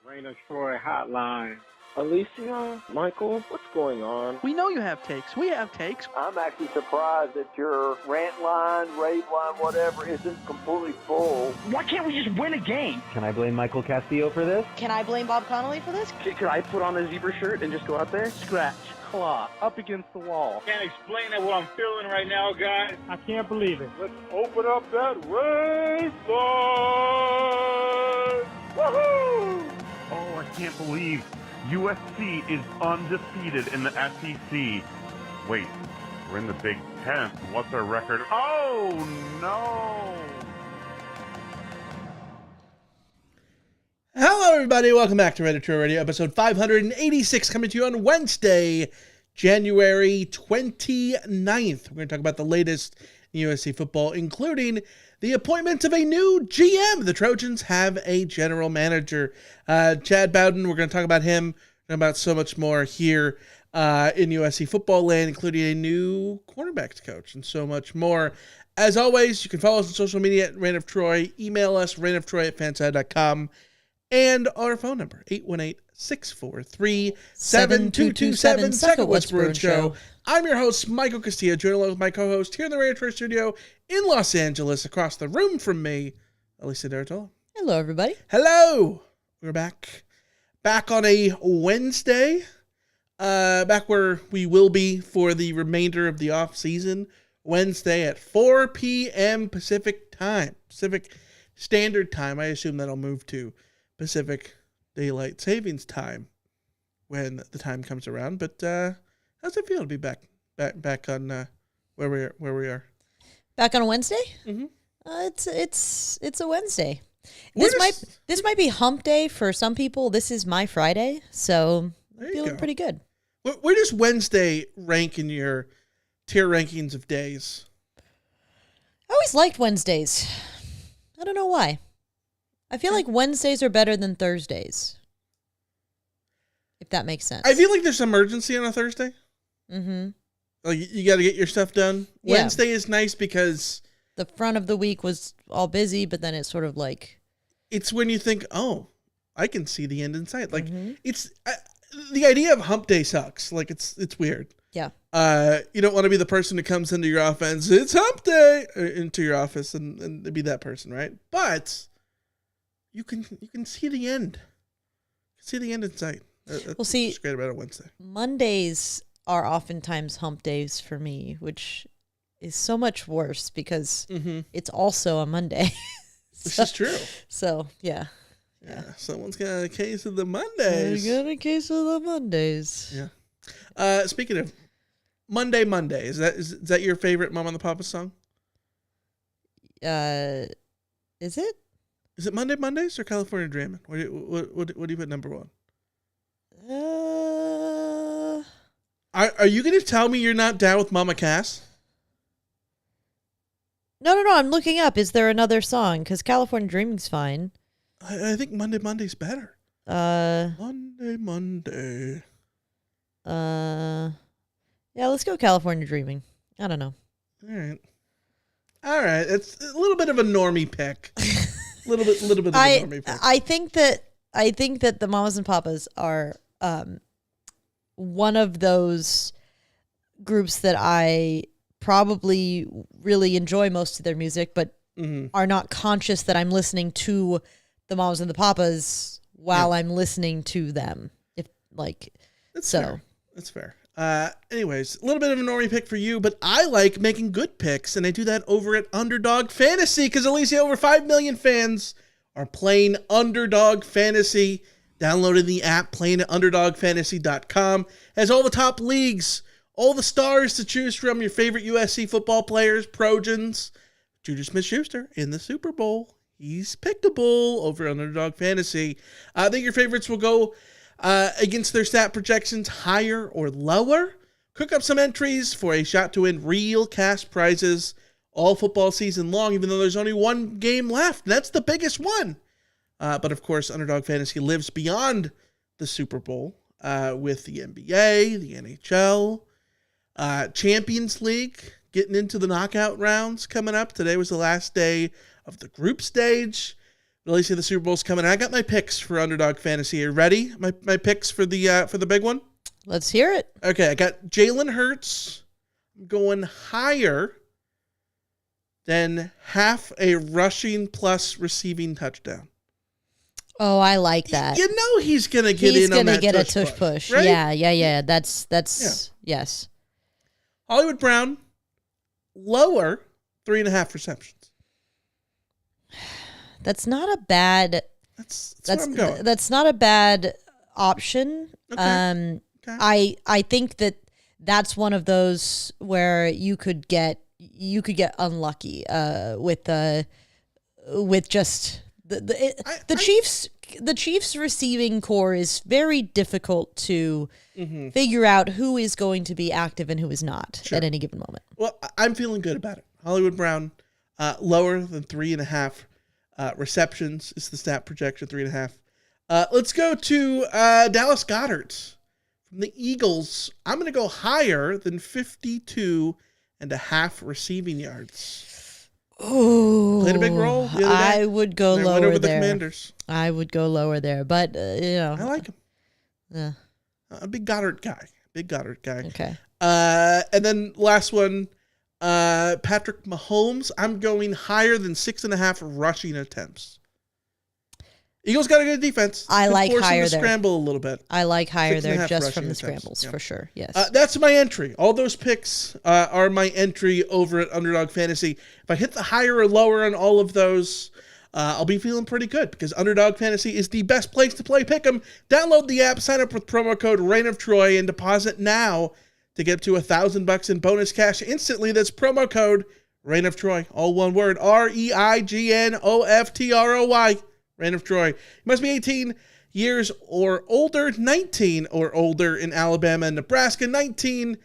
Rain of Troy Hotline. Alicia, Michael, what's going on? We know you have takes. We have takes. I'm actually surprised that your rant line, rave line, whatever, isn't completely full. Why can't we just win a game? Can I blame Michael Castillo for this? Can I blame Bob Connolly for this? Could I put on a zebra shirt and just go out there? Scratch, claw, up against the wall. Can't explain it what I'm feeling right now, guys. I can't believe it. Let's open up that rave line! Woohoo! Oh, I can't believe USC is undefeated in the SEC. Wait, we're in the Big Ten. What's our record? Oh, no! Hello, everybody. Welcome back to Rant Line Radio, episode 586, coming to you on Wednesday, January 29th. We're going to talk about the latest in USC football, including the appointment of a new GM. The Trojans have a general manager, Chad Bowden. We're going to talk about him and about so much more here in USC football land, including a new cornerbacks coach and so much more. As always, you can follow us on social media at Rant of Troy. Email us, rantoftroy@fanside.com. And our phone number, 818-643-7227, Second West Bruin Show. I'm your host, Michael Castillo, joined along with my co-host here in the Rant Troy studio in Los Angeles, across the room from me, Alicia D'Artola. Hello, everybody. Hello. We're back on a Wednesday, back where we will be for the remainder of the off season, Wednesday at 4 p.m. Pacific Standard Time. I assume that'll move to Pacific Daylight Savings Time when the time comes around. But how's it feel to be back on where we are? Back on a Wednesday? Mm-hmm. It's a Wednesday. This might be hump day for some people. This is my Friday, so I'm feeling pretty good. Where does Wednesday rank in your tier rankings of days? I always liked Wednesdays. I don't know why. I feel like Wednesdays are better than Thursdays, if that makes sense. I feel like there's some urgency on a Thursday. Mm-hmm. Like you got to get your stuff done. Yeah. Wednesday is nice because the front of the week was all busy, but then it's sort of like... It's when you think, oh, I can see the end in sight. Like it's the idea of hump day sucks. Like it's weird. Yeah. You don't want to be the person who comes into your offense. It's hump day into your office and be that person, right? But you can see the end. See the end in sight. That's what's great about a Wednesday. Mondays are oftentimes hump days for me, which is so much worse because it's also a Monday. This is true. So, yeah. Someone's got a case of the Mondays. You got a case of the Mondays. Yeah. Speaking of Monday, is that your favorite Mom and the Papa song? Is it? Is it Mondays or California Dreamin'? What do you put number one? Are you going to tell me you're not down with Mama Cass? No. I'm looking up. Is there another song? Because California Dreaming's fine. I think Monday's better. Monday. Yeah, let's go California Dreaming. I don't know. All right. It's a little bit of a normie pick. little bit of a normie pick. I think that the Mamas and Papas are one of those groups that I probably really enjoy most of their music, but are not conscious that I'm listening to the Mamas and the Papas while I'm listening to them. That's fair. Anyways, a little bit of a normie pick for you, but I like making good picks, and I do that over at Underdog Fantasy because Alicia, over 5 million fans are playing Underdog Fantasy. Downloading the app, playing at underdogfantasy.com. Has all the top leagues, all the stars to choose from, your favorite USC football players, Trojans. Juju Smith-Schuster in the Super Bowl. He's pickable over Underdog Fantasy. I think your favorites will go against their stat projections higher or lower. Cook up some entries for a shot to win real cash prizes all football season long, even though there's only one game left. That's the biggest one. But of course, Underdog Fantasy lives beyond the Super Bowl with the NBA, the NHL, Champions League, getting into the knockout rounds coming up. Today was the last day of the group stage. Alicia, the Super Bowl's coming. I got my picks for Underdog Fantasy. Are you ready? My picks for the big one? Let's hear it. Okay, I got Jalen Hurts going higher than half a rushing plus receiving touchdown. Oh, I like that. You know he's going to get in on that get a tush push. right? Yeah. That's yes. Hollywood Brown, lower 3.5 receptions. That's not a bad. That's where I'm going. That's not a bad option. Okay. I think that's one of those where you could get unlucky with just the Chiefs. The Chiefs receiving core is very difficult to figure out who is going to be active and who is not at any given moment. Well, I'm feeling good about it. Hollywood Brown, lower than 3.5 receptions is the stat projection, 3.5. Let's go to Dallas Goedert from the Eagles. I'm going to go higher than 52.5 receiving yards. Oh, played a big role the other day. I would go lower went over there. The Commanders. I would go lower there, but I like him. Yeah, A big Goddard guy. Okay. And then last one, Patrick Mahomes. I'm going higher than 6.5 rushing attempts. Eagles got a good defense. I like higher to there. Scramble a little bit. I like higher there 6.5 just from the rushing scrambles attempts. for sure. Yes. That's my entry. All those picks are my entry over at Underdog Fantasy. If I hit the higher or lower on all of those, I'll be feeling pretty good because Underdog Fantasy is the best place to play Pick'em. Download the app, sign up with promo code Reign of Troy, and deposit now to get up to $1,000 in bonus cash instantly. That's promo code Reign of Troy, all one word, REIGNOFTROY. Reign of Troy. You must be 18 years or older, 19 or older in Alabama and Nebraska, 19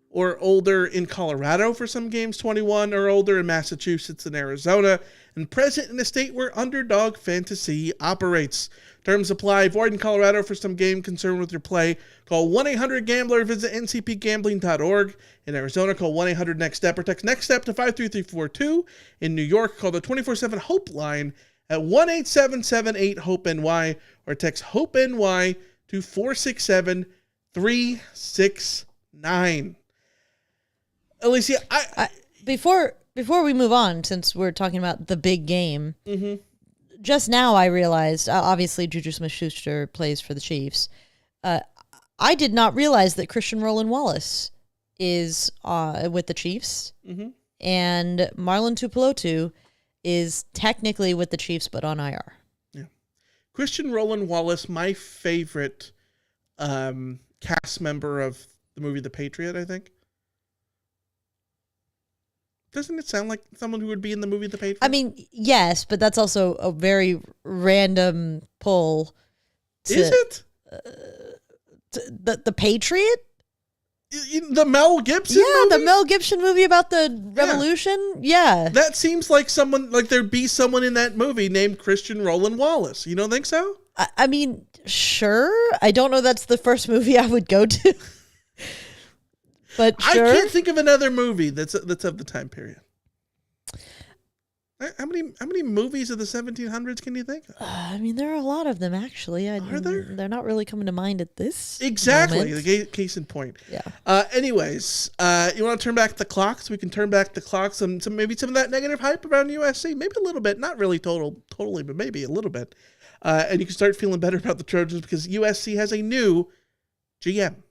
or older in Colorado for some games, 21 or older in Massachusetts and Arizona, and present in a state where Underdog Fantasy operates. Terms apply. Void in Colorado for some game concerned with your play. Call 1-800-GAMBLER. Visit ncpgambling.org. In Arizona, call 1-800-NEXT-STEP or text NEXT-STEP to 53342. In New York, call the 24/7 HOPE line at 1-877-8-HOPE-NY or text HOPE-NY to 467-369. Alicia, Before we move on, since we're talking about the big game, just now I realized, obviously Juju Smith-Schuster plays for the Chiefs. I did not realize that Christian Roland Wallace is with the Chiefs, and Marlon Tuipulotu is technically with the Chiefs, but on IR. Yeah, Christian Roland Wallace, my favorite cast member of the movie The Patriot, I think. Doesn't it sound like someone who would be in the movie The Patriot? I mean, yes, but that's also a very random pull. Is it? The Patriot? The Mel Gibson movie? The Mel Gibson movie about the revolution? Yeah. That seems like there'd be someone in that movie named Christian Roland Wallace. You don't think so? I mean, sure. I don't know that's the first movie I would go to. But sure. I can't think of another movie that's of the time period. How many movies of the 1700s can you think of? I mean, there are a lot of them, actually. Are there? They're not really coming to mind at this Exactly. moment. The case in point. Yeah. Anyways, you want to turn back the clocks? We can turn back the clocks and maybe some of that negative hype around USC. Maybe a little bit. Not really totally, but maybe a little bit. And you can start feeling better about the Trojans because USC has a new GM.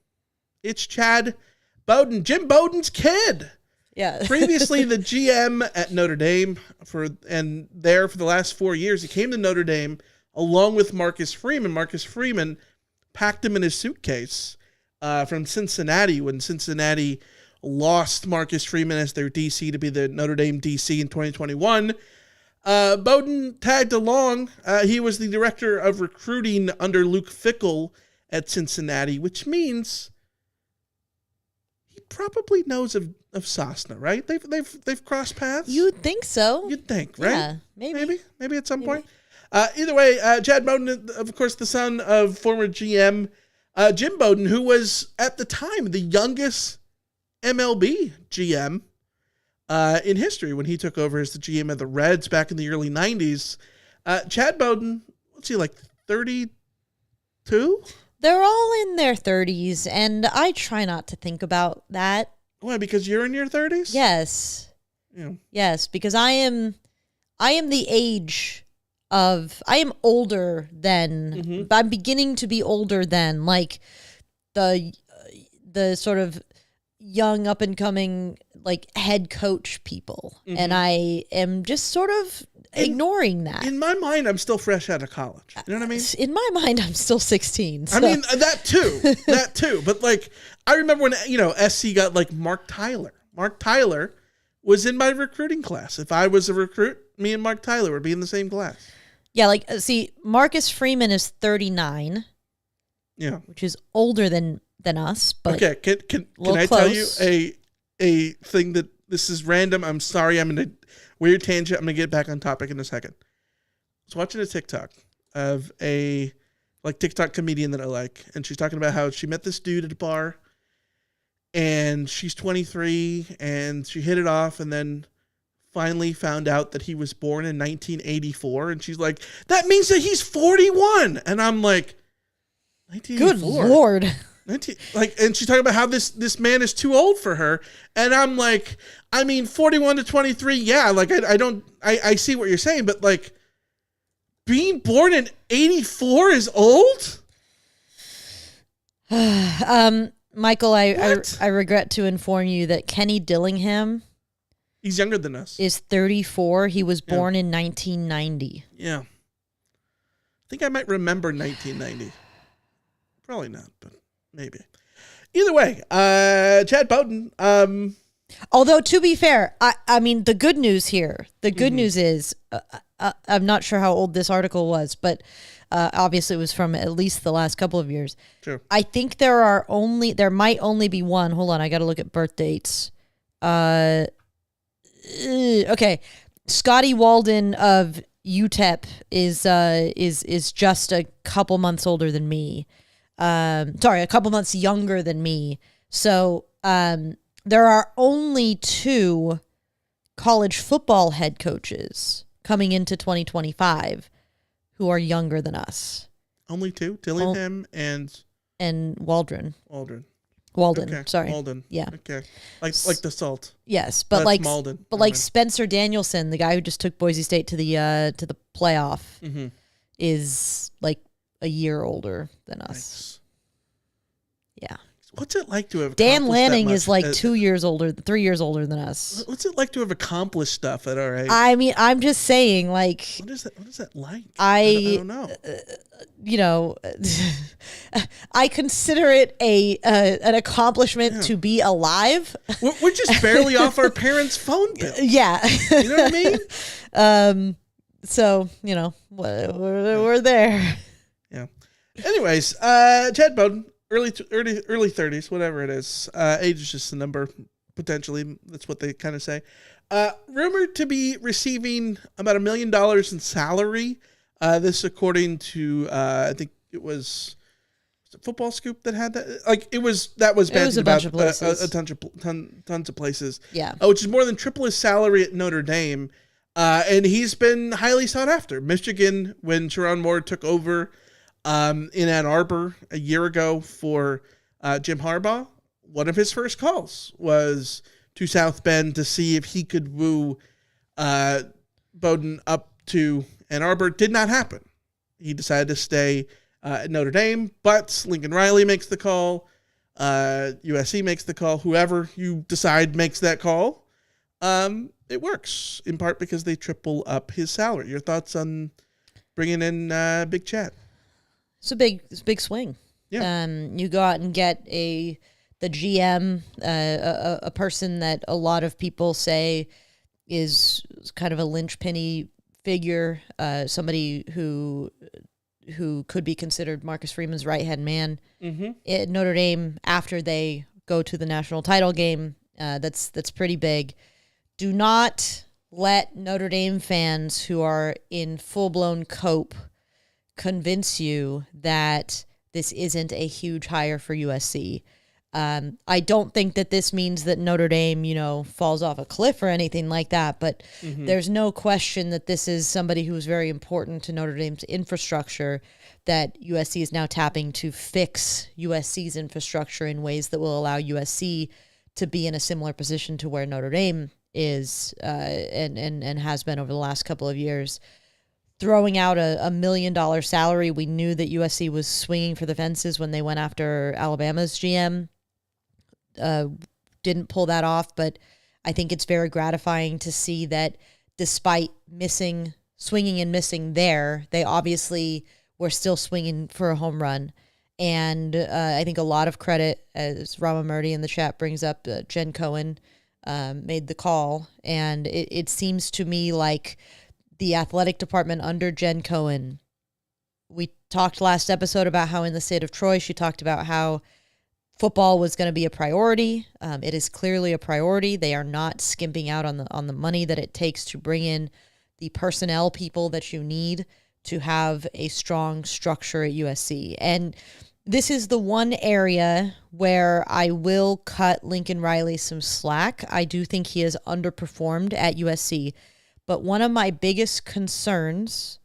It's Chad Bowden, Jim Bowden's kid. Yeah. Previously the GM at Notre Dame for the last 4 years. He came to Notre Dame along with Marcus Freeman. Marcus Freeman packed him in his suitcase from Cincinnati when Cincinnati lost Marcus Freeman as their DC to be the Notre Dame DC in 2021. Bowden tagged along. He was the director of recruiting under Luke Fickell at Cincinnati, which means he probably knows of Sosna, right? They've crossed paths. You'd think so. You'd think, right? Yeah, maybe at some point. Either way, Chad Bowden, of course, the son of former GM Jim Bowden, who was at the time the youngest MLB GM in history when he took over as the GM of the Reds back in the early 90s. Chad Bowden, what's he like, 32? They're all in their 30s, and I try not to think about that. Why? Because you're in your 30s? Yes. Yeah. Yes, because I am the age of, I am older than, I'm beginning to be older than, like, the sort of young up and coming, like, head coach people. And I am just sort of ignoring that. In my mind, I'm still fresh out of college. You know what I mean? In my mind, I'm still 16. So. I mean, that too. But, like, I remember when, SC got, like, Mark Tyler. Mark Tyler was in my recruiting class. If I was a recruit, me and Mark Tyler would be in the same class. Yeah, like, see, Marcus Freeman is 39. Yeah. Which is older than us, but okay, can I tell you a thing that this is random? I'm sorry, I'm in a weird tangent. I'm gonna get back on topic in a second. I was watching a TikTok of a TikTok comedian that I like, and she's talking about how she met this dude at a bar, and she's 23, and she hit it off, and then finally found out that he was born in 1984, and she's like, that means that he's 41, and I'm like, 1984. Good Lord. And she's talking about how this man is too old for her. And I'm like, I mean, 41 to 23. Yeah. Like, I see what you're saying, but like being born in 84 is old. Michael, I regret to inform you that Kenny Dillingham, he's younger than us, is 34. He was born in 1990. Yeah. I think I might remember 1990. Probably not, but maybe. Either way, Chad Bowden. Although, to be fair, I mean, the good news here, the good news is, I'm not sure how old this article was, but obviously it was from at least the last couple of years. True. I think there might only be one. Hold on, I got to look at birth dates. Okay. Scotty Walden of UTEP is just a couple months older than me. A couple months younger than me. So there are only 2 college football head coaches coming into 2025 who are younger than us. Only 2? Dillingham and Waldron. Walden. Okay. Sorry. Walden. Yeah. Okay. Like the salt. Yes, but Malden. But like Spencer Danielson, the guy who just took Boise State to the playoff, is like a year older than us. Nice. Yeah. What's it like to have Dan Lanning that is like 3 years older than us. What's it like to have accomplished stuff at our age? I mean, I'm just saying, like, what is that like? I don't know. I consider it an accomplishment to be alive. We're just barely off our parents' phone bill. Yeah. You know what I mean? So, we're there. Yeah. Anyways, Chad Bowden, early 30s, whatever it is. Age is just a number, potentially. That's what they kind of say. Rumored to be receiving about $1 million in salary. This according to, I think it was Football Scoop that had that. Like that was a bunch of places. Tons of places. Yeah. Which is more than triple his salary at Notre Dame. And he's been highly sought after. Michigan, when Sherrone Moore took over in Ann Arbor a year ago for Jim Harbaugh, one of his first calls was to South Bend to see if he could woo Bowden up to Ann Arbor. Did not happen. He decided to stay at Notre Dame, but Lincoln Riley makes the call. USC makes the call. Whoever you decide makes that call. It works, in part because they triple up his salary. Your thoughts on bringing in Big Chad? It's a big swing. Yeah. You go out and get the GM, a person that a lot of people say is kind of a linchpin figure, somebody who could be considered Marcus Freeman's right-hand man at Notre Dame after they go to the national title game. That's pretty big. Do not let Notre Dame fans who are in full-blown cope convince you that this isn't a huge hire for USC. I don't think that this means that Notre Dame, falls off a cliff or anything like that, but there's no question that this is somebody who is very important to Notre Dame's infrastructure that USC is now tapping to fix USC's infrastructure in ways that will allow USC to be in a similar position to where Notre Dame is and has been over the last couple of years. Throwing out a $1 million salary, we knew that USC was swinging for the fences when they went after Alabama's GM. Didn't pull that off, but I think it's very gratifying to see that despite swinging and missing there, they obviously were still swinging for a home run. And I think a lot of credit, as Rama Murdy in the chat brings up, Jen Cohen made the call. And it seems to me like the athletic department under Jen Cohen, we talked last episode about how in the state of Troy, she talked about how football was going to be a priority. It is clearly a priority. They are not skimping out on the money that it takes to bring in the personnel people that you need to have a strong structure at USC. And this is the one area where I will cut Lincoln Riley some slack. I do think he has underperformed at USC. But one of my biggest concerns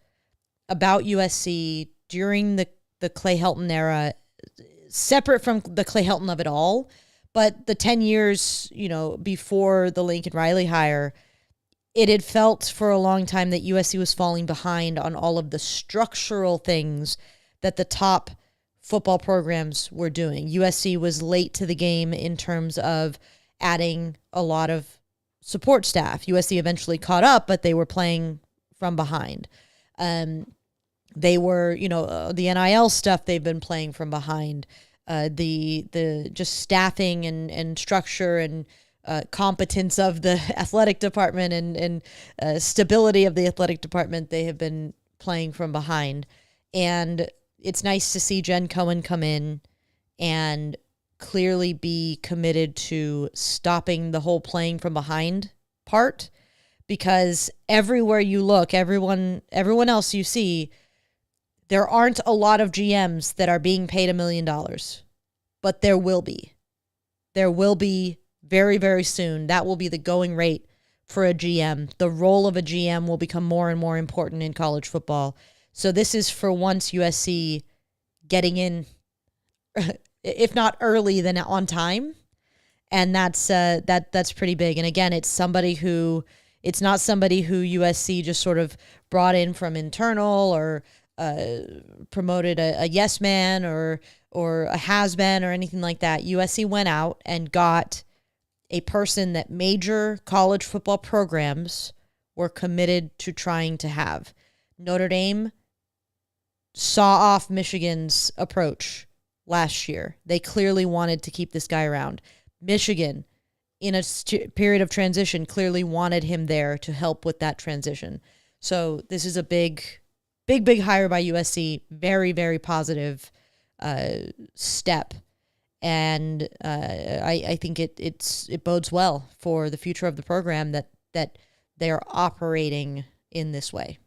about USC during the Clay Helton era, separate from the Clay Helton of it all, but the 10 years, before the Lincoln Riley hire, it had felt for a long time that USC was falling behind on all of the structural things that the top football programs were doing. USC was late to the game in terms of adding a lot of support staff. USC eventually caught up, but they were playing from behind. They were, the NIL stuff they've been playing from behind. The just staffing and structure and competence of the athletic department and stability of the athletic department, they have been playing from behind. And it's nice to see Jen Cohen come in and clearly be committed to stopping the whole playing from behind part, because everywhere you look, everyone else you see, there aren't a lot of GMs that are being paid $1 million, but there will be. There will be very, very soon. That will be the going rate for a GM. The role of a GM will become more and more important in college football. So this is for once USC getting in, if not early, then on time. And that's pretty big. And again, it's not somebody who USC just sort of brought in from internal or promoted a yes man or a has been or anything like that. USC went out and got a person that major college football programs were committed to trying to have. Notre Dame saw off Michigan's approach last year. They clearly wanted to keep this guy around. Michigan, in a period of transition, clearly wanted him there to help with that transition. So this is a big hire by USC. Very, very positive step. And I think it bodes well for the future of the program that they're operating in this way.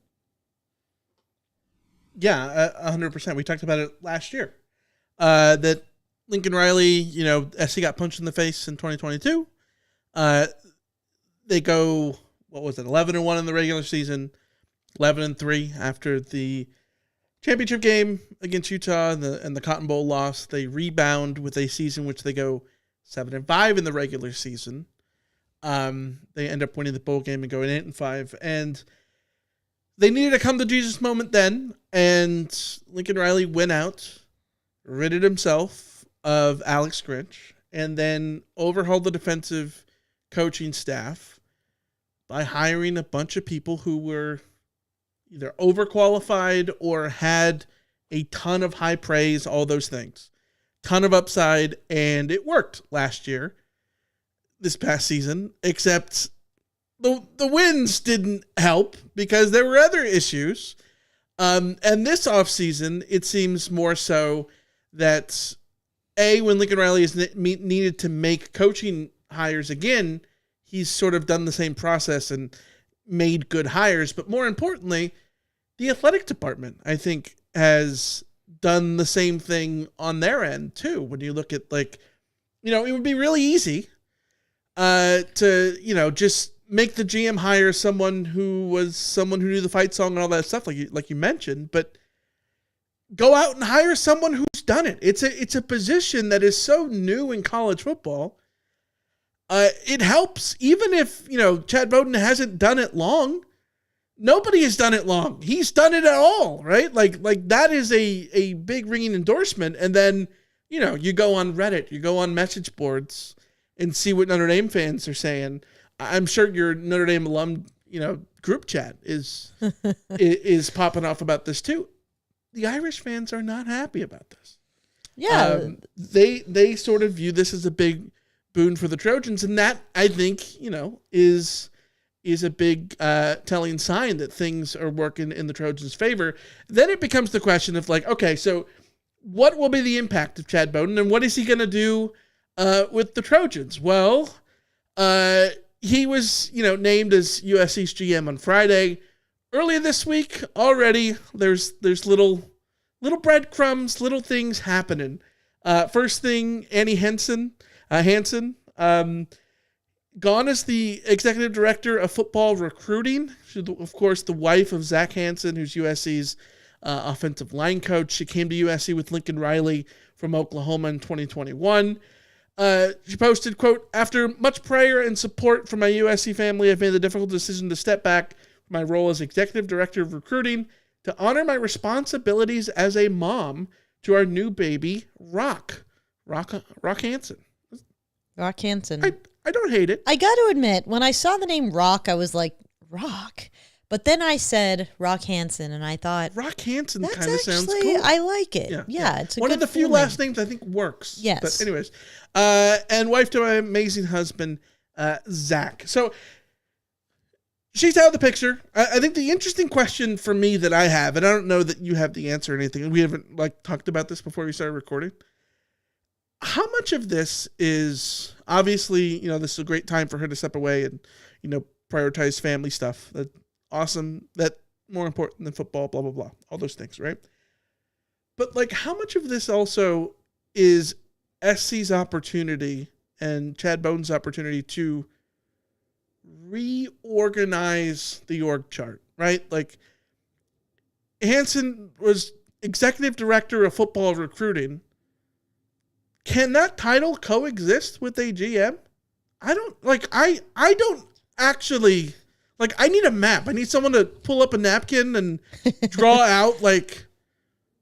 Yeah, 100%. We talked about it last year. That Lincoln Riley, SC got punched in the face in 2022. They go, 11-1 in the regular season, 11-3 after the championship game against Utah and the Cotton Bowl loss. They rebound with a season which they go 7-5 in the regular season. They end up winning the bowl game and going 8-5. And they needed a come to Jesus moment then. And Lincoln Riley went out, ridded himself of Alex Grinch, and then overhauled the defensive coaching staff by hiring a bunch of people who were either overqualified or had a ton of high praise, all those things. Ton of upside, and it worked last year, this past season, except the wins didn't help because there were other issues. And this offseason, it seems more so that, when Lincoln Riley is needed to make coaching hires again, he's sort of done the same process and made good hires. But more importantly, the athletic department, I think, has done the same thing on their end, too. When you look at, it would be really easy to, just make the GM hire someone who knew the fight song and all that stuff, like you mentioned, but go out and hire someone who's done it. It's a position that is so new in college football. It helps, even if, Chad Bowden hasn't done it long. Nobody has done it long. He's done it at all, right? Like that is a big ringing endorsement. And then, you go on Reddit, you go on message boards and see what Notre Dame fans are saying. I'm sure your Notre Dame alum, group chat is popping off about this too. The Irish fans are not happy about this. Yeah. They sort of view this as a big boon for the Trojans. And that, I think, is a big telling sign that things are working in the Trojans' favor. Then it becomes the question of okay, so what will be the impact of Chad Bowden and what is he going to do with the Trojans? Well, he was, named as USC's GM on Friday. Earlier this week, already there's little breadcrumbs, little things happening. First thing, Annie Hansen, gone as the executive director of football recruiting. She's, of course, the wife of Zach Hansen, who's USC's offensive line coach. She came to USC with Lincoln Riley from Oklahoma in 2021. She posted, quote, "After much prayer and support from my USC family, I've made the difficult decision to step back from my role as executive director of recruiting to honor my responsibilities as a mom to our new baby, Rock Hansen." Rock Hansen. I don't hate it. I got to admit, when I saw the name Rock, I was like, Rock? But then I said Rock Hansen, and I thought, Rock Hansen that's kind of sounds actually, cool. I like it. Yeah, it's a one good of the few full last name. names I think works. Yes. But anyways, and wife to my amazing husband, Zach. So she's out of the picture. I think the interesting question for me that I have, and I don't know that you have the answer or anything, we haven't talked about this before we started recording. How much of this is obviously, this is a great time for her to step away and, prioritize family stuff. That's awesome. That more important than football, blah, blah, blah. All those things, right? But how much of this also is SC's opportunity and Chad Bowden's opportunity to reorganize the org chart, right? Hansen was executive director of football recruiting. Can that title coexist with a GM? I don't I don't actually I need a map. I need someone to pull up a napkin and draw out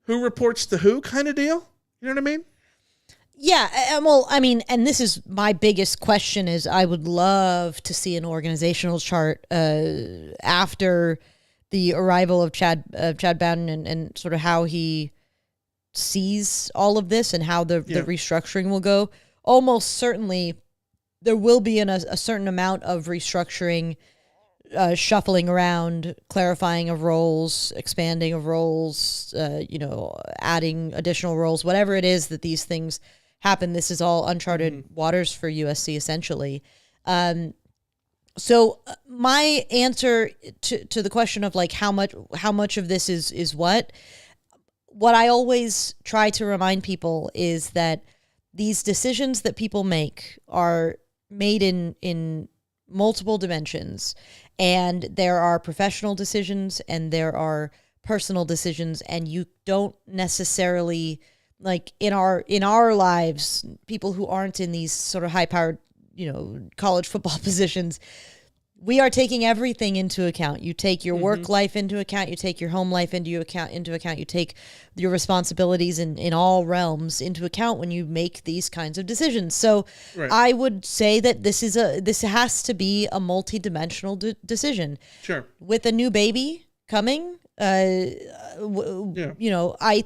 who reports to who kind of deal. You know what I mean? Yeah, well, I mean, and this is my biggest question is I would love to see an organizational chart after the arrival of Chad Bowden and sort of how he sees all of this and how the restructuring will go. Almost certainly there will be a certain amount of restructuring, shuffling around, clarifying of roles, expanding of roles, adding additional roles, whatever it is that these things happen. This is all uncharted waters for USC essentially. So my answer to the question of how much of this is what I always try to remind people is that these decisions that people make are made in multiple dimensions, and there are professional decisions and there are personal decisions, and you don't necessarily in our lives, people who aren't in these sort of high powered college football positions, we are taking everything into account. You take your work life into account. You take your home life into account. You take your responsibilities in all realms into account when you make these kinds of decisions. So right. I would say that this has to be a multidimensional decision. Sure. With a new baby coming, I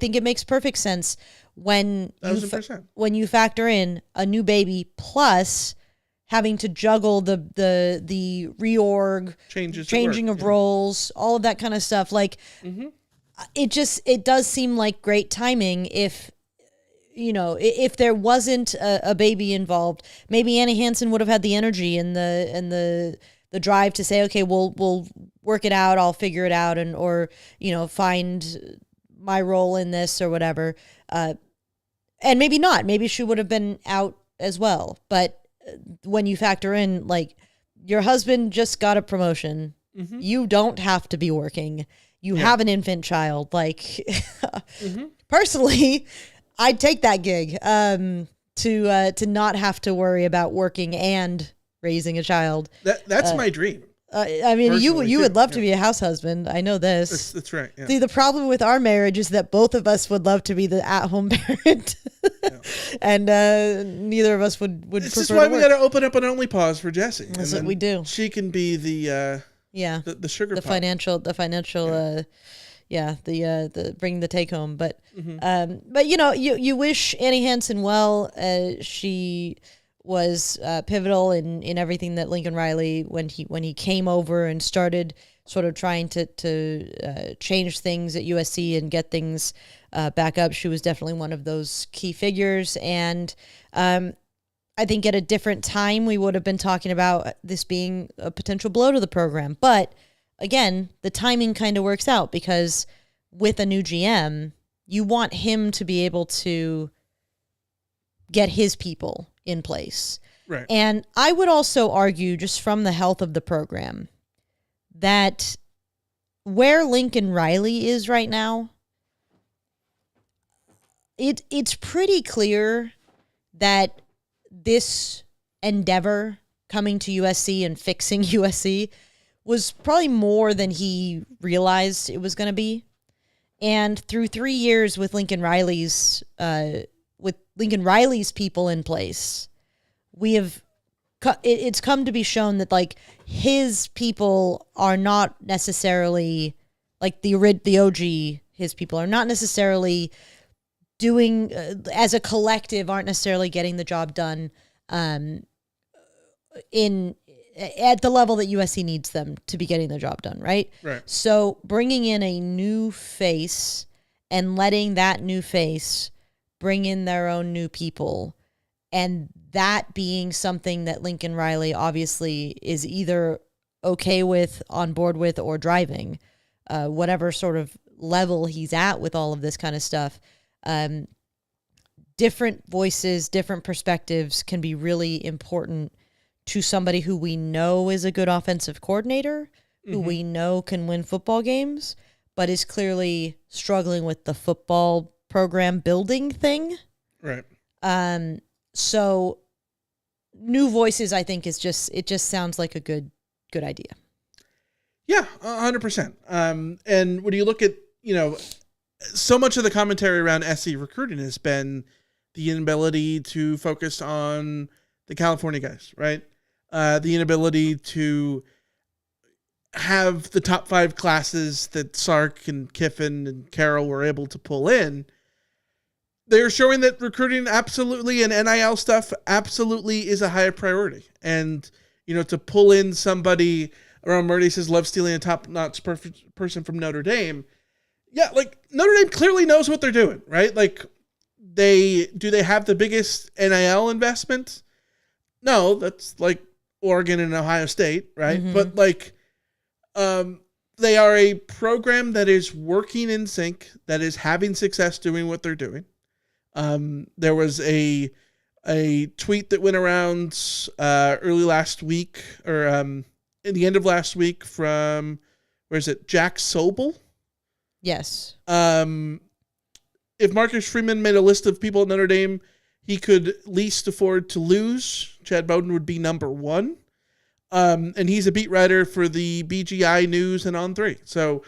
think it makes perfect sense when you factor in a new baby plus having to juggle the reorg, changing of roles, all of that kind of stuff. It does seem like great timing if there wasn't a baby involved. Maybe Annie Hansen would have had the energy and the drive to say, okay, we'll work it out, I'll figure it out, or find my role in this or whatever. And maybe not. Maybe she would have been out as well. But when you factor in, like, your husband just got a promotion, you don't have to be working. You have an infant child. Like, personally, I'd take that gig to not have to worry about working and raising a child. That's my dream. I mean, you would love to be a house husband. I know this. That's right. Yeah. See, the problem with our marriage is that both of us would love to be the at-home parent, and neither of us would. This is why we got to open up an OnlyPause for Jessie. That's what we do. She can be the sugar, the financial, the bring the take home. But you wish Annie Hansen well. She was pivotal in everything that Lincoln Riley, when he came over and started sort of trying to change things at USC and get things back up. She was definitely one of those key figures. And I think at a different time, we would have been talking about this being a potential blow to the program. But again, the timing kind of works out, because with a new GM, you want him to be able to get his people in place. Right. And I would also argue, just from the health of the program, that where Lincoln Riley is right now, it's pretty clear that this endeavor coming to USC and fixing USC was probably more than he realized it was going to be. And through 3 years with Lincoln Riley's people in place, it's come to be shown that, like, his people are not necessarily, like, the OG, his people are not necessarily doing, as a collective, aren't necessarily getting the job done at the level that USC needs them to be getting the job done, right? Right. So bringing in a new face and letting that new face bring in their own new people, and that being something that Lincoln Riley obviously is either okay with, on board with, or driving, whatever sort of level he's at with all of this kind of stuff. Different voices, different perspectives can be really important to somebody who we know is a good offensive coordinator, who we know can win football games, but is clearly struggling with the football program building thing. Right. So new voices, I think, it just sounds like a good idea. Yeah, 100%. And when you look at, so much of the commentary around SC recruiting has been the inability to focus on the California guys, right? The inability to have the top 5 classes that Sark and Kiffin and Carroll were able to pull in. They're showing that recruiting absolutely, and NIL stuff absolutely, is a higher priority. And, to pull in somebody around Murray says love stealing a top-notch person from Notre Dame. Yeah, like, Notre Dame clearly knows what they're doing, right? Like, do they have the biggest NIL investment? No, that's like Oregon and Ohio State, right? Mm-hmm. But like, they are a program that is working in sync, that is having success doing what they're doing. There was a tweet that went around early last week, or in the end of last week, from, where is it, Jack Sobel? Yes. If Marcus Freeman made a list of people at Notre Dame he could least afford to lose, Chad Bowden would be number 1. And he's a beat writer for the BGI News and On3. So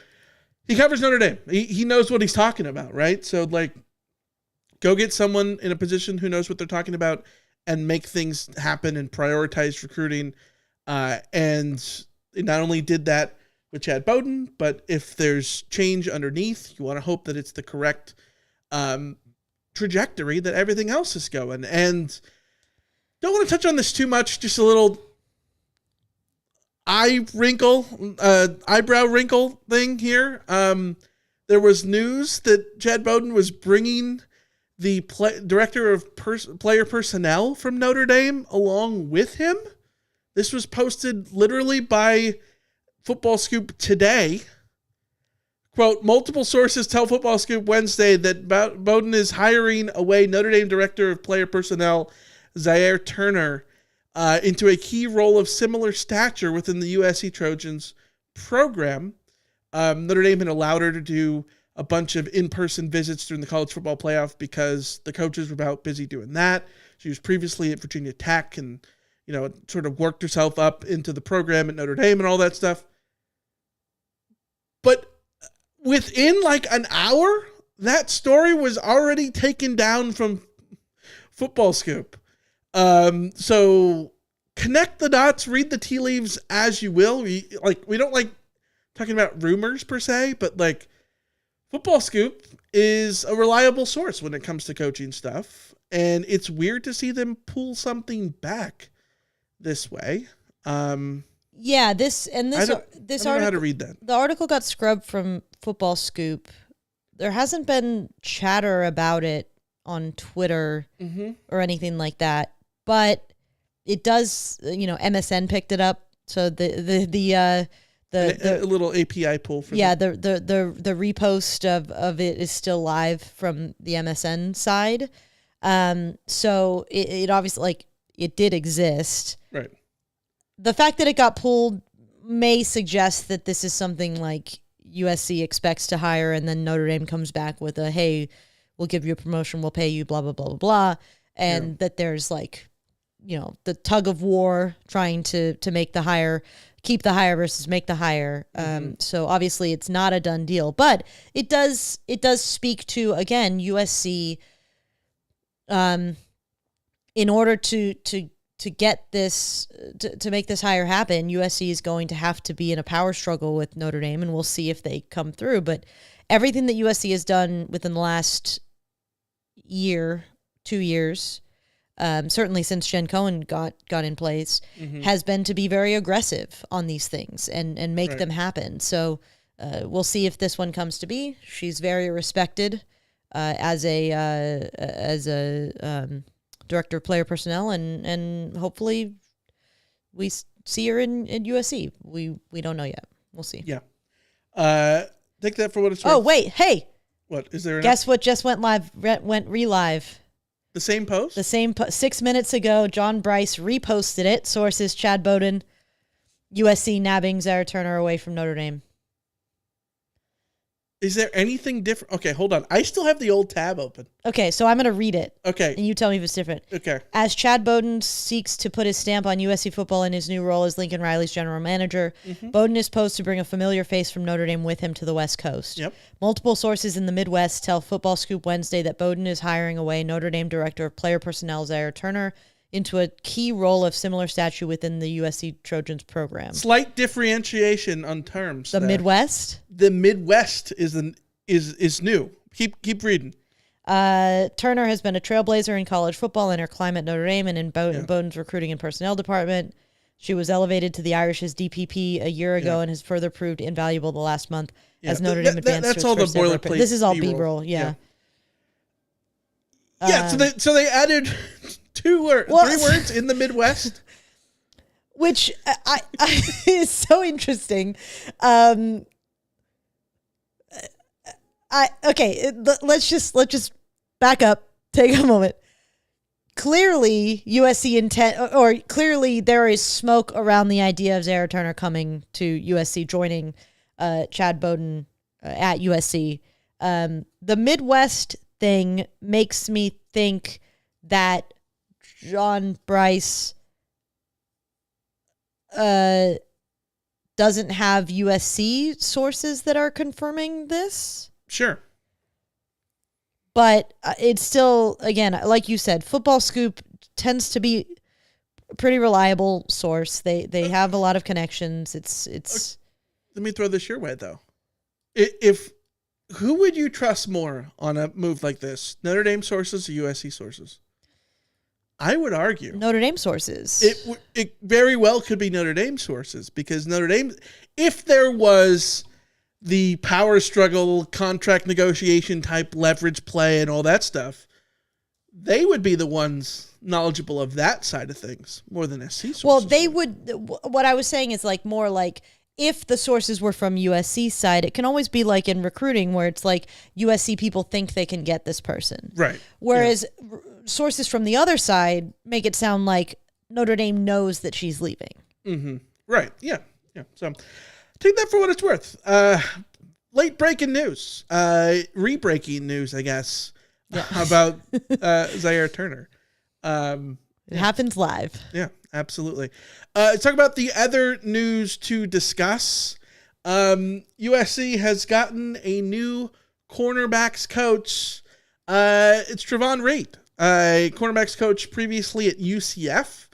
he covers Notre Dame. He knows what he's talking about, right? So, like, go get someone in a position who knows what they're talking about and make things happen and prioritize recruiting. And it not only did that with Chad Bowden, but if there's change underneath, you want to hope that it's the correct trajectory that everything else is going. And don't want to touch on this too much, just a little eyebrow wrinkle thing here. There was news that Chad Bowden was bringing the director of player personnel from Notre Dame along with him. This was posted literally by Football Scoop today. Quote, multiple sources tell Football Scoop Wednesday that Bowden is hiring away Notre Dame director of player personnel Zaire Turner into a key role of similar stature within the USC Trojans program. Notre Dame had allowed her to do a bunch of in-person visits during the college football playoff because the coaches were about busy doing that. She was previously at Virginia Tech and, sort of worked herself up into the program at Notre Dame and all that stuff. But within like an hour, that story was already taken down from Football Scoop. So connect the dots, read the tea leaves as you will. We don't like talking about rumors per se, but like Football Scoop is a reliable source when it comes to coaching stuff. And it's weird to see them pull something back this way. Yeah, this I don't know how to read that. The article got scrubbed from Football Scoop. There hasn't been chatter about it on Twitter or anything like that, but it does. MSN picked it up, so the little API pull for the repost of it is still live from the MSN side. So it obviously it did exist. Right. The fact that it got pulled may suggest that this is something like USC expects to hire, and then Notre Dame comes back with a, hey, we'll give you a promotion, we'll pay you, blah, blah, blah, blah, blah. And that there's the tug of war trying to make the hire, keep the hire versus make the hire. So obviously it's not a done deal, but it does speak to, again, USC, in order to get this, to make this hire happen, USC is going to have to be in a power struggle with Notre Dame, and we'll see if they come through. But everything that USC has done within the last year, 2 years, certainly since Jen Cohen got in place, has been to be very aggressive on these things and make them happen. So we'll see if this one comes to be. She's very respected as a director of player personnel, and hopefully we see her in USC. We don't know yet. We'll see. Yeah. Take that for what it's worth. Oh, wait. Hey. What? Is there Guess what just went live, went re-live? The same post? The same 6 minutes ago, John Bryce reposted it. Sources, Chad Bowden, USC nabbing Zaire Turner away from Notre Dame. Is there anything different? Okay, hold on. I still have the old tab open. Okay, so I'm going to read it. Okay. And you tell me if it's different. Okay. As Chad Bowden seeks to put his stamp on USC football in his new role as Lincoln Riley's general manager, Bowden is posed to bring a familiar face from Notre Dame with him to the West Coast. Yep. Multiple sources in the Midwest tell Football Scoop Wednesday that Bowden is hiring away Notre Dame director of player personnel Zaire Turner into a key role of similar stature within the USC Trojans program. Slight differentiation on terms. The Midwest? The Midwest is new. Keep reading. Turner has been a trailblazer in college football in her climb at Notre Dame and in Bowden's recruiting and personnel department. She was elevated to the Irish's DPP a year ago and has further proved invaluable the last month as Notre Dame advanced. That's to all its the first ever boilerplate. This is all B-roll. B-roll. Yeah. So they added 2 or 3 words in the Midwest, which I is so interesting. Let's just back up, take a moment. Clearly, USC intent, or clearly there is smoke around the idea of Zaire Turner coming to USC, joining Chad Bowden at USC. The Midwest thing makes me think that John Bryce doesn't have USC sources that are confirming this. Sure. But it's still, again, like you said, Football Scoop tends to be a pretty reliable source. They have a lot of connections. It's. Let me throw this your way, though. If who would you trust more on a move like this? Notre Dame sources or USC sources? I would argue Notre Dame sources. It very well could be Notre Dame sources, because Notre Dame, if there was the power struggle, contract negotiation type leverage play and all that stuff, they would be the ones knowledgeable of that side of things more than SC sources. Well, they would. What I was saying is more like if the sources were from USC side, it can always be like in recruiting where it's like USC people think they can get this person. Right. Whereas sources from the other side make it sound like Notre Dame knows that she's leaving. Mm-hmm. Right. Yeah. Yeah. So take that for what it's worth. Late breaking news, re-breaking news, I guess, about Zaire Turner. It happens live. Yeah, absolutely. Let's talk about the other news to discuss. USC has gotten a new cornerbacks coach. It's Trevon Reed, cornerbacks coach previously at UCF.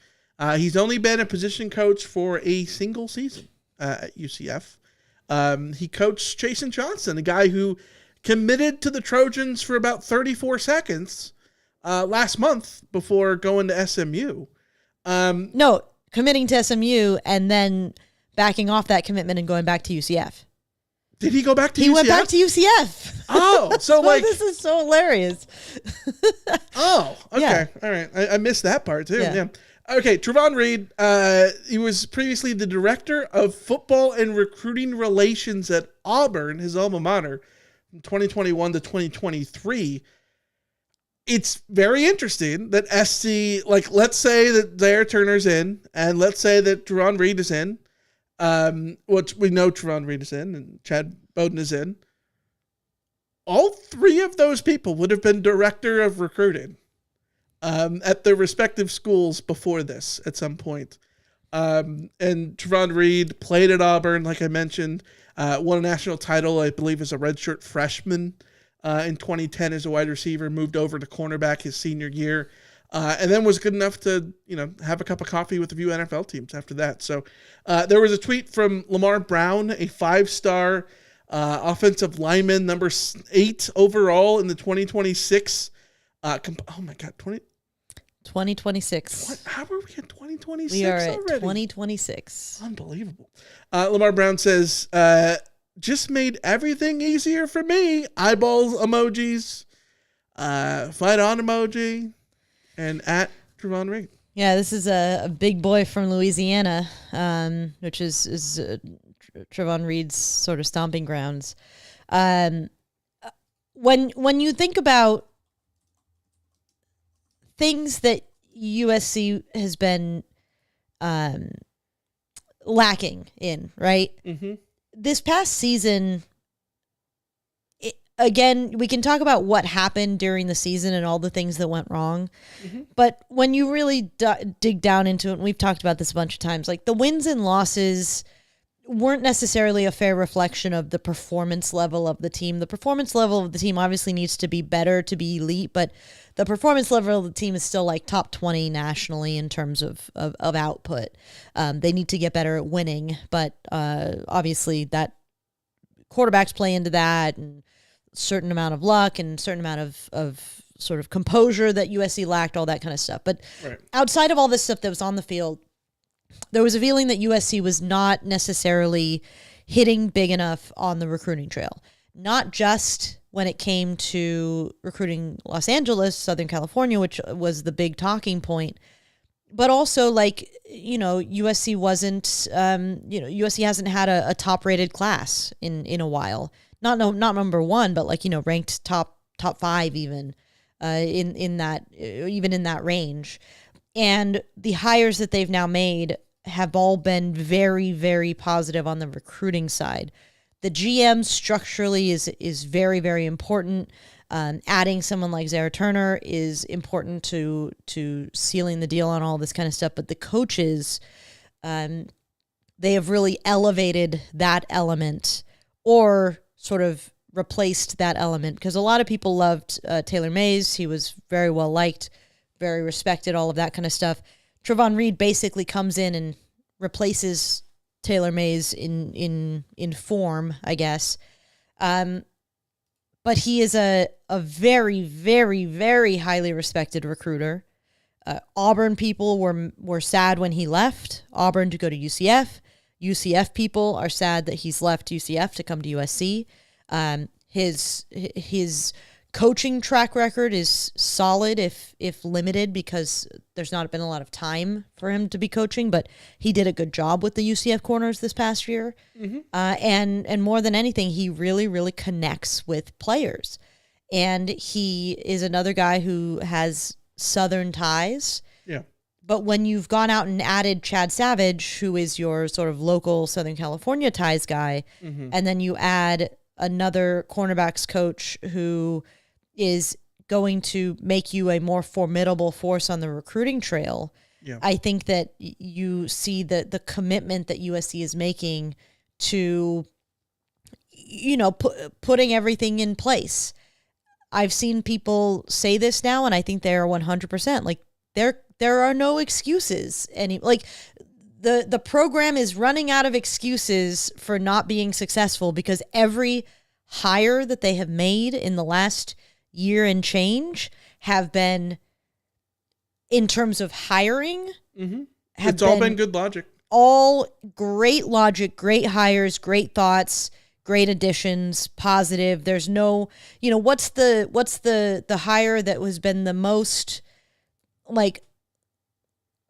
He's only been a position coach for a single season at UCF. He coached Chasen Johnson, a guy who committed to the Trojans for about 34 seconds last month before going to SMU. No, committing to SMU and then backing off that commitment and going back to UCF. Did he go back to UCF? He went back to UCF. Oh, so like... This is so hilarious. Oh, okay. Yeah. All right. I missed that part too. Yeah. Yeah. Okay, Trevon Reed, he was previously the director of football and recruiting relations at Auburn, his alma mater, from 2021 to 2023. It's very interesting that SC, like, let's say that Zaire Turner's in, and let's say that Trevon Reed is in, which we know Trevon Reed is in, and Chad Bowden is in. All three of those people would have been director of recruiting at their respective schools before this at some point. And Trevon Reed played at Auburn, like I mentioned, won a national title, I believe, as a redshirt freshman in 2010 as a wide receiver, moved over to cornerback his senior year, and then was good enough to, have a cup of coffee with a few NFL teams after that. So there was a tweet from Lamar Brown, a 5-star offensive lineman, number 8 overall in the 2026. Oh my God, 2026. How are we at 2026 We are at already? 2026. Unbelievable. Lamar Brown says, just made everything easier for me. Eyeballs emojis, fight on emoji, and at Trevon Reed. Yeah, this is a big boy from Louisiana, which is Trevon Reed's sort of stomping grounds. When you think about things that USC has been lacking in, right? Mm-hmm. This past season, again, we can talk about what happened during the season and all the things that went wrong. Mm-hmm. But when you really dig down into it, and we've talked about this a bunch of times, like the wins and losses weren't necessarily a fair reflection of the performance level of the team. The performance level of the team obviously needs to be better to be elite, but the performance level of the team is still like top 20 nationally in terms of output. They need to get better at winning, but obviously that quarterbacks play into that, and a certain amount of luck and a certain amount of sort of composure that USC lacked, all that kind of stuff. But outside of all this stuff that was on the field, there was a feeling that USC was not necessarily hitting big enough on the recruiting trail. Not just when it came to recruiting Los Angeles, Southern California, which was the big talking point, but also USC wasn't, USC hasn't had a top-rated class in a while. Not number one, but ranked top 5 even in that range. And the hires that they've now made have all been very, very positive on the recruiting side. The GM structurally is very, very important. Adding someone like Zaire Turner is important to sealing the deal on all this kind of stuff. But the coaches, they have really elevated that element or sort of replaced that element, because a lot of people loved Taylor Mays. He was very well liked, very respected, all of that kind of stuff. Trevon Reed basically comes in and replaces Taylor Mays in form, I guess. But he is a very, very, very highly respected recruiter. Auburn people were sad when he left Auburn to go to UCF. UCF people are sad that he's left UCF to come to USC. His coaching track record is solid, if limited, because there's not been a lot of time for him to be coaching, but he did a good job with the UCF corners this past year. And more than anything, he really, really connects with players. And he is another guy who has Southern ties. Yeah. But when you've gone out and added Chad Savage, who is your sort of local Southern California ties guy, and then you add another cornerbacks coach who is going to make you a more formidable force on the recruiting trail, I think that you see the commitment that USC is making to, putting everything in place. I've seen people say this now, and I think they are 100%. Like, there are no excuses. The program is running out of excuses for not being successful, because every hire that they have made in the last year and change have been, in terms of hiring, it's all been good logic. All great logic, great hires, great thoughts, great additions, positive. There's no, what's the hire that has been the most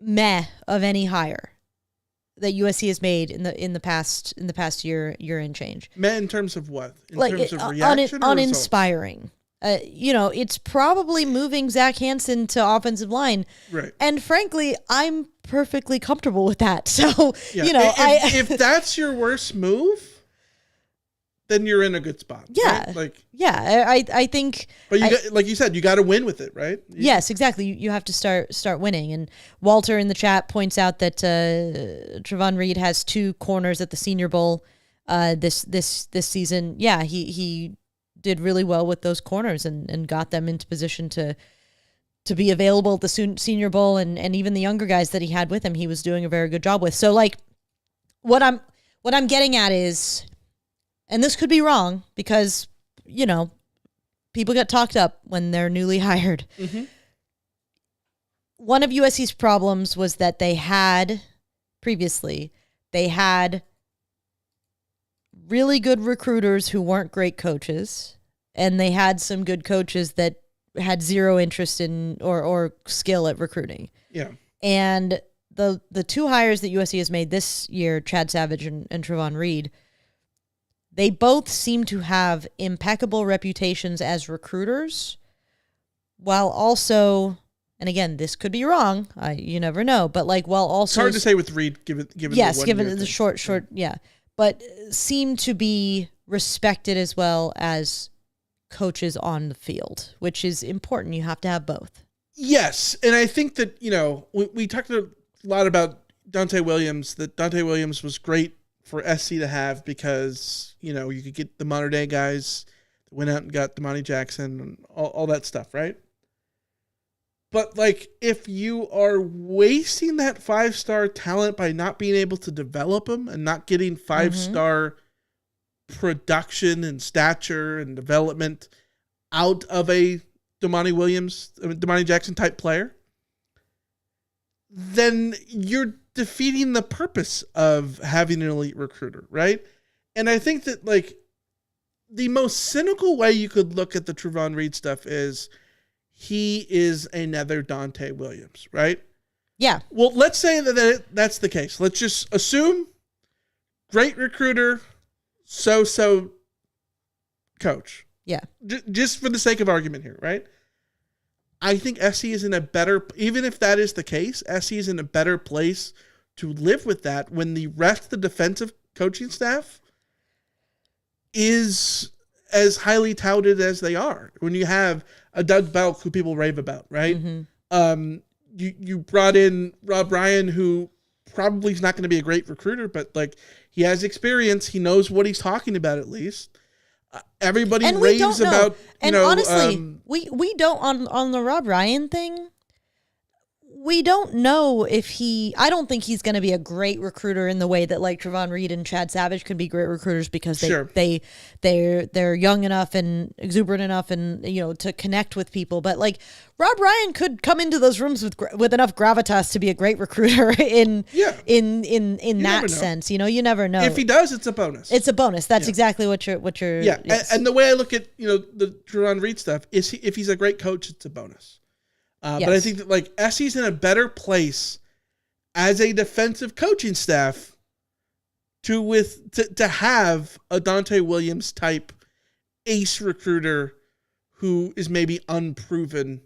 meh of any hire that USC has made in the past year and change? Meh in terms of what? In terms of reaction, uninspiring. It's probably moving Zach Hansen to offensive line, right? And frankly, I'm perfectly comfortable with that. So if that's your worst move, then you're in a good spot. Yeah. Right? I think. But like you said, you got to win with it, right? Yes, exactly. You have to start winning. And Walter in the chat points out that Trevon Reed has 2 corners at the Senior Bowl this season. Yeah, he did really well with those corners and got them into position to be available at the Senior Bowl, and even the younger guys that he had with him, he was doing a very good job with. So what I'm getting at is, and this could be wrong because, people get talked up when they're newly hired. One of USC's problems was that they had really good recruiters who weren't great coaches, and they had some good coaches that had zero interest in or skill at recruiting. Yeah. And the 2 hires that USC has made this year, Chad Savage and Trevon Reed, they both seem to have impeccable reputations as recruiters, while also, and again, this could be wrong, you never know, but while also... It's hard to say with Reed, given the short, yeah. But seem to be respected as well as coaches on the field, which is important. You have to have both. Yes, and I think that, we talked a lot about Dante Williams, that Dante Williams was great for SC to have because, you could get the modern day guys that went out and got Damani Jackson and all that stuff, right? But if you are wasting that 5-star talent by not being able to develop them and not getting 5-star production and stature and development out of a Damani Jackson type player, then you're defeating the purpose of having an elite recruiter, right? And I think that the most cynical way you could look at the Trevon Reed stuff is he is another Dante Williams, right? Yeah. Well, let's say that that's the case. Let's just assume great recruiter, so coach. Yeah. Just for the sake of argument here, right? I think SC is in a better, even if that is the case, SC is in a better place to live with that when the rest of the defensive coaching staff is as highly touted as they are. When you have a Doug Belk who people rave about, right? You brought in Rob Ryan, who probably is not going to be a great recruiter, but he has experience. He knows what he's talking about at least. Everybody raves about, honestly, we don't on the Rob Ryan thing. we don't know if I don't think he's going to be a great recruiter in the way that like Trevon Reed and Chad Savage can be great recruiters because they're young enough and exuberant enough and to connect with people. But like Rob Ryan could come into those rooms with enough gravitas to be a great recruiter in that sense. You never know. If he does, it's a bonus. It's a bonus. That's exactly what you're. Yeah, yes. and the way I look at the Trevon Reed stuff is if he's a great coach, it's a bonus. But I think that like SC's in a better place as a defensive coaching staff to have a Dante Williams type ace recruiter who is maybe unproven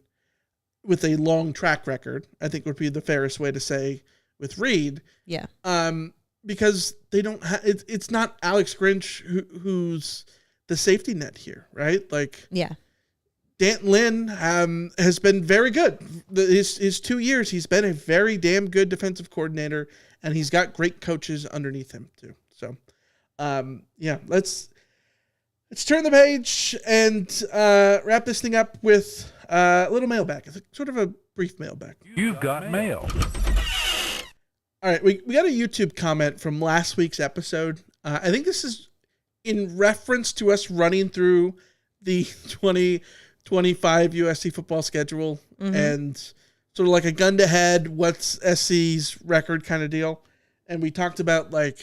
with a long track record. I think would be the fairest way to say with Reed. Yeah. Because they don't have it's not Alex Grinch who's the safety net here, right? Like Danton Lynn has been very good. His 2 years, he's been a very damn good defensive coordinator, and he's got great coaches underneath him too. So, let's turn the page and wrap this thing up with a little mailbag. It's sort of a brief mailbag. You've got mail. All right, we got a YouTube comment from last week's episode. I think this is in reference to us running through the 2025 USC football schedule and sort of like a gun to head, what's SC's record kind of deal. And we talked about like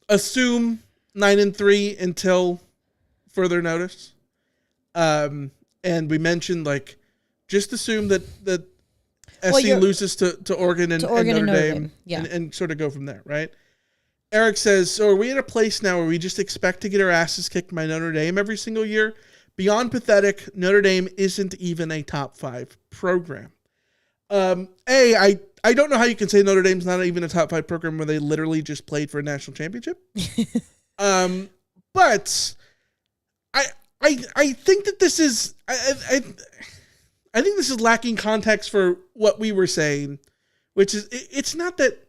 assume 9-3 until further notice. And we mentioned like just assume that SC loses to Oregon and Notre Dame. Yeah. And sort of go from there, right? Eric says, so are we in a place now where we just expect to get our asses kicked by Notre Dame every single year? Beyond pathetic, Notre Dame isn't even a top 5 program. I don't know how you can say Notre Dame's not even a top 5 program where they literally just played for a national championship. But I think that this is I think this is lacking context for what we were saying, which is it's not that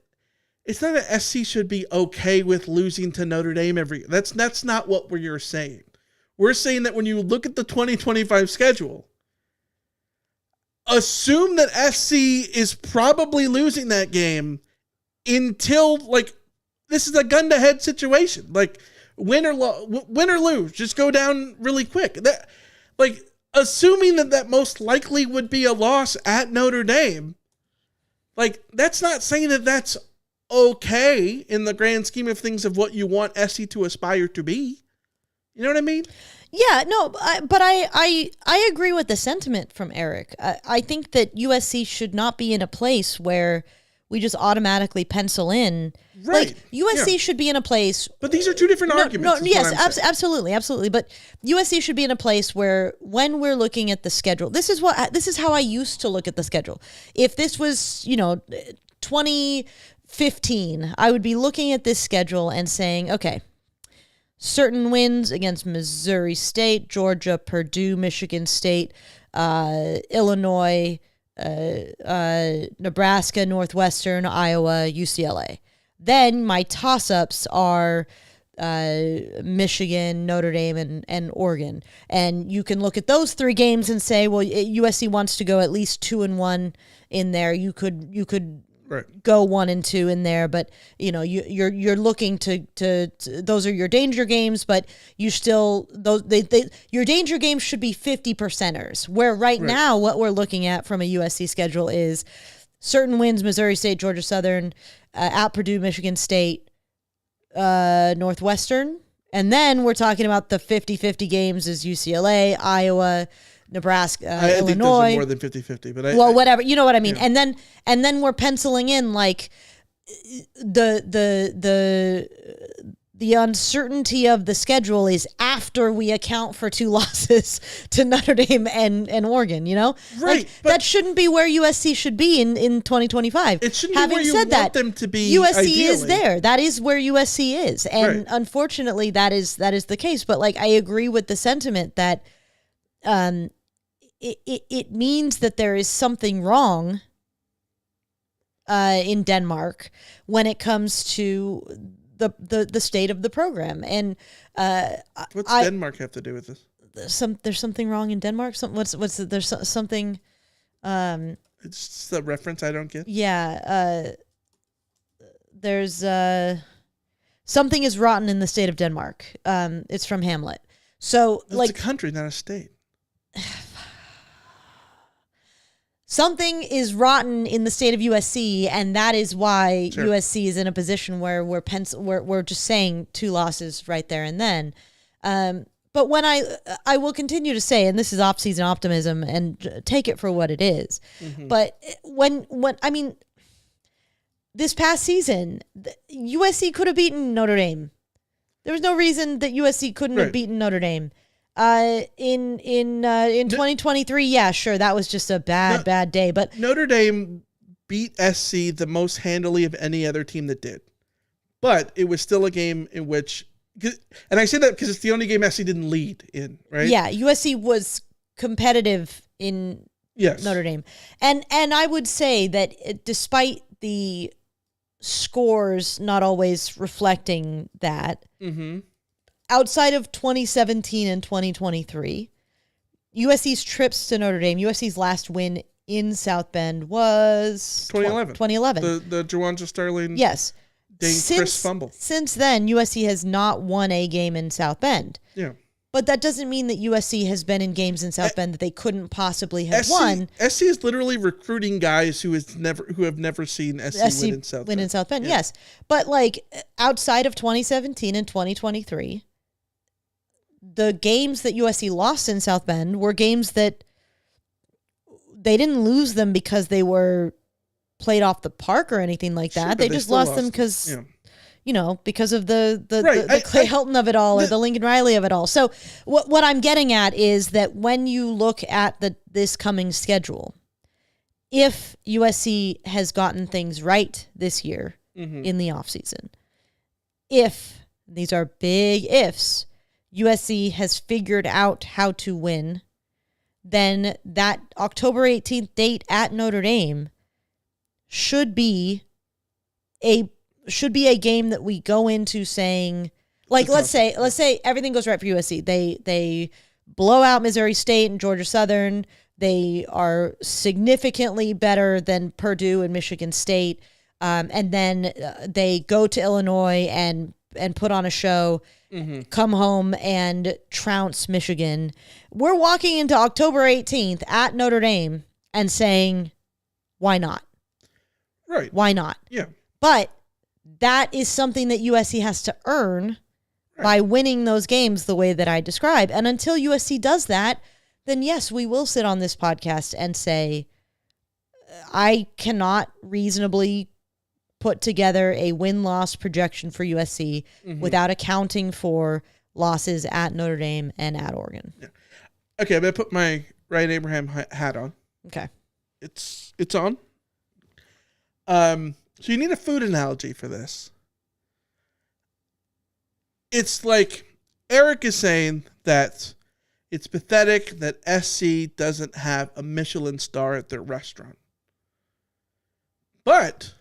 SC should be okay with losing to Notre Dame every year. That's not what we're saying. We're saying that when you look at the 2025 schedule, assume that SC is probably losing that game until like this is a gun to head situation. Like win or lose, just go down really quick. That like assuming that most likely would be a loss at Notre Dame. Like that's not saying that that's okay in the grand scheme of things of what you want SC to aspire to be. You know what I mean? Yeah, no, but I agree with the sentiment from Eric. I think that USC should not be in a place where we just automatically pencil in. Right. Like USC should be in a place. But these are two different arguments. Yes, absolutely. But USC should be in a place where when we're looking at the schedule, this is how I used to look at the schedule. If this was, 2015, I would be looking at this schedule and saying, okay, certain wins against Missouri State, Georgia, Purdue, Michigan State, Illinois, Nebraska, Northwestern, Iowa, UCLA. Then my toss-ups are Michigan, Notre Dame, and Oregon. And you can look at those 3 games and say, well, USC wants to go at least 2-1 in there. You could go 1-2 in there, but you're looking to those are your danger games, but you still your danger games should be 50%ers. Where right now what we're looking at from a USC schedule is certain wins: Missouri State, Georgia Southern, at Purdue, Michigan State, Northwestern, and then we're talking about the 50-50 games is UCLA, Iowa, Nebraska, I Illinois. think those are more than 50-50, but whatever, you know what I mean. Yeah. And then we're penciling in like the uncertainty of the schedule is after we account for 2 losses to Notre Dame and Oregon, Right. Like, that shouldn't be where USC should be in 2025. It shouldn't Having be where you said want that, them to be. USC ideally. is there. That is where USC is. And unfortunately that is the case. But like I agree with the sentiment that it means that there is something wrong in Denmark when it comes to the state of the program. And what's Denmark have to do with this? There's something wrong in Denmark. There's something. It's just a reference I don't get. Yeah. There's something is rotten in the state of Denmark. It's from Hamlet. So It's a country, not a state. Something is rotten in the state of USC, and that is why Sure. USC is in a position where we're just saying 2 losses right there and then. But when I will continue to say, and this is off-season optimism, and take it for what it is. Mm-hmm. But when I mean, this past season, USC could have beaten Notre Dame. There was no reason that USC couldn't have beaten Notre Dame. In 2023, yeah, sure, that was just a bad day. But Notre Dame beat SC the most handily of any other team that did. But it was still a game in which, and I say that because it's the only game SC didn't lead in, right? Yeah, USC was competitive in Notre Dame. And I would say that despite the scores not always reflecting that, outside of 2017 and 2023, USC's trips to Notre Dame, USC's last win in South Bend was 2011. The Juwanza Sterling yes. Chris fumble. Since then, USC has not won a game in South Bend. Yeah. But that doesn't mean that USC has been in games in South Bend that they couldn't possibly have won. SC is literally recruiting guys who have never seen SC win in South Bend. In South Bend, yes. But like outside of 2017 and 2023, the games that USC lost in South Bend were games that they didn't lose them because they were played off the park or anything like that. Sure, they just lost them because, because of the Clay Helton of it all or the Lincoln Riley of it all. So what I'm getting at is that when you look at this coming schedule, if USC has gotten things right this year in the offseason, if, these are big ifs, USC has figured out how to win, then that October 18th date at Notre Dame should be a game that we go into saying, like, let's say everything goes right for USC. They blow out Missouri State and Georgia Southern. They are significantly better than Purdue and Michigan State. And then they go to Illinois and put on a show, come home and trounce Michigan. We're walking into October 18th at Notre Dame and saying, why not? Right. Why not? Yeah. But that is something that USC has to earn by winning those games the way that I describe. And until USC does that, then yes, we will sit on this podcast and say, I cannot reasonably put together a win-loss projection for USC without accounting for losses at Notre Dame and at Oregon. Yeah. Okay, I'm going to put my Ryan Abraham hat on. Okay. It's on. So you need a food analogy for this. It's like Eric is saying that it's pathetic that SC doesn't have a Michelin star at their restaurant. But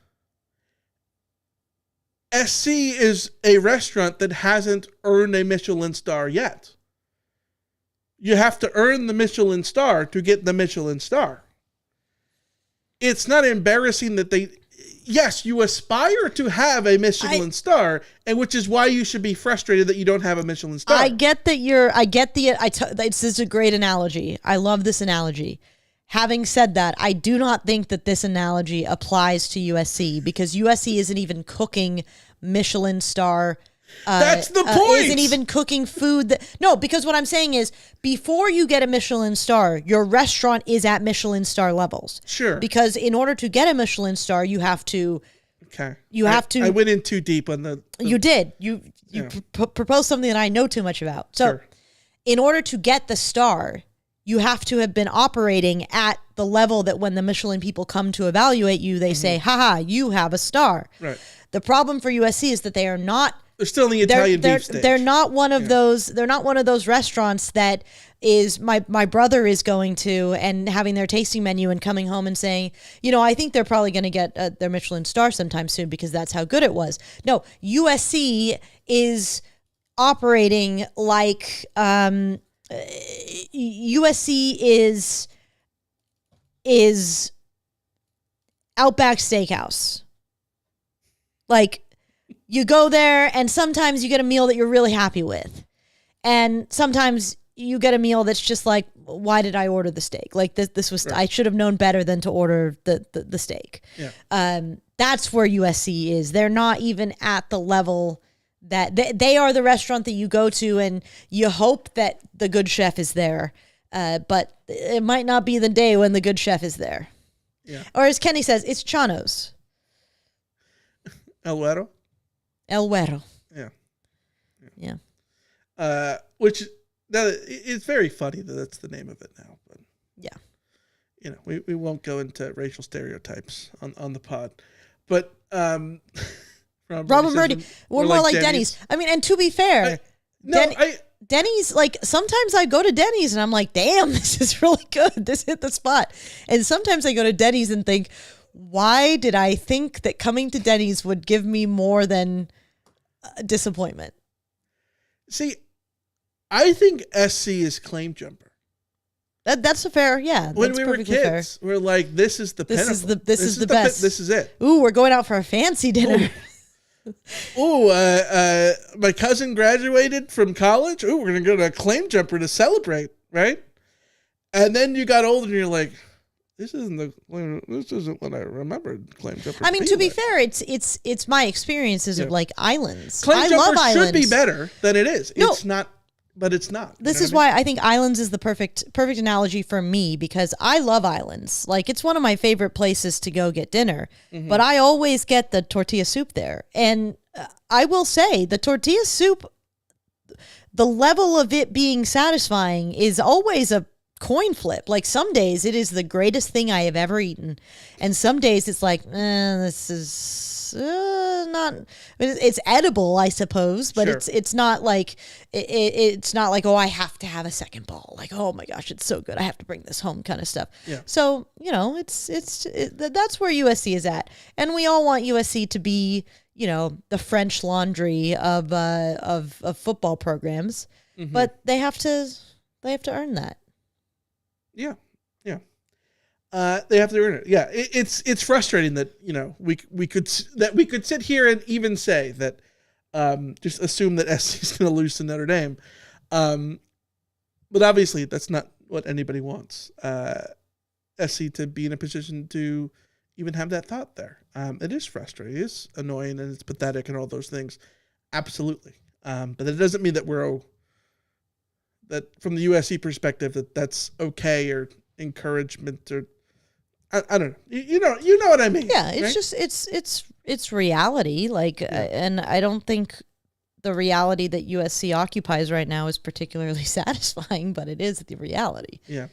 SC is a restaurant that hasn't earned a Michelin star yet. You have to earn the Michelin star to get the Michelin star. It's not embarrassing that yes, you aspire to have a Michelin star, and which is why you should be frustrated that you don't have a Michelin star. I get that this is a great analogy. I love this analogy. Having said that, I do not think that this analogy applies to USC because USC isn't even cooking Michelin star. That's the point. Isn't even cooking food. No, because what I'm saying is before you get a Michelin star, your restaurant is at Michelin star levels. Sure. Because in order to get a Michelin star, you have to. Okay. I went in too deep on the you did. You proposed something that I know too much about. So, in order to get the star, you have to have been operating at the level that when the Michelin people come to evaluate you, they say, haha, you have a star. Right. The problem for USC is that they are not. They're still in the Italian beef stage. They're not one of those. They're not one of those restaurants that is my brother is going to and having their tasting menu and coming home and saying, I think they're probably going to get their Michelin star sometime soon because that's how good it was. No, USC is operating like USC is Outback Steakhouse. Like, you go there and sometimes you get a meal that you're really happy with. And sometimes you get a meal that's just like, why did I order the steak? Like this was, I should have known better than to order the steak. Yeah. That's where USC is. They're not even at the level that they are the restaurant that you go to and you hope that the good chef is there. But it might not be the day when the good chef is there. Yeah. Or as Kenny says, it's Chano's. El Güero? El Güero. Yeah. Which it's very funny that that's the name of it now. But yeah. You know, we won't go into racial stereotypes on the pod. But Robert Murdy, we're more like Denny's. I mean, and to be fair, Denny's, like, sometimes I go to Denny's and I'm like, damn, this is really good. This hit the spot. And sometimes I go to Denny's and think, why did I think that coming to Denny's would give me more than disappointment? See, I think SC is claim jumper. That's a fair, yeah. When we were kids, we're like, this is the pinnacle. This is the best. This is it. Ooh, we're going out for a fancy dinner. Ooh, my cousin graduated from college. Ooh, we're going to go to a claim jumper to celebrate, right? And then you got older and you're like, this isn't what I remembered claim jumper. I mean, to be fair, it's my experiences of like islands. Claim jumper should be better than it is. No. It's not, but it's not. This is why I think islands is the perfect analogy for me, because I love islands. Like, it's one of my favorite places to go get dinner, but I always get the tortilla soup there. And I will say the tortilla soup, the level of it being satisfying is always a coin flip. Like, some days it is the greatest thing I have ever eaten, and some days it's like, this is not. It's edible, I suppose, but sure. it's not like it's not like, oh, I have to have a second bowl. Like, oh my gosh, it's so good, I have to bring this home, kind of stuff. Yeah. So that's where USC is at, and we all want USC to be, the French Laundry of football programs, but they have to earn that. Yeah. They have to earn it. Yeah, it's frustrating that we could sit here and even say that, just assume that SC is going to lose to Notre Dame, but obviously that's not what anybody wants. SC to be in a position to even have that thought there. It is frustrating, it is annoying, and it's pathetic, and all those things. Absolutely, but it doesn't mean that that from the USC perspective that's okay or encouragement or I don't know. You know what I mean. Yeah, it's right? just it's reality. Like, and I don't think the reality that USC occupies right now is particularly satisfying, but it is the reality. Yeah.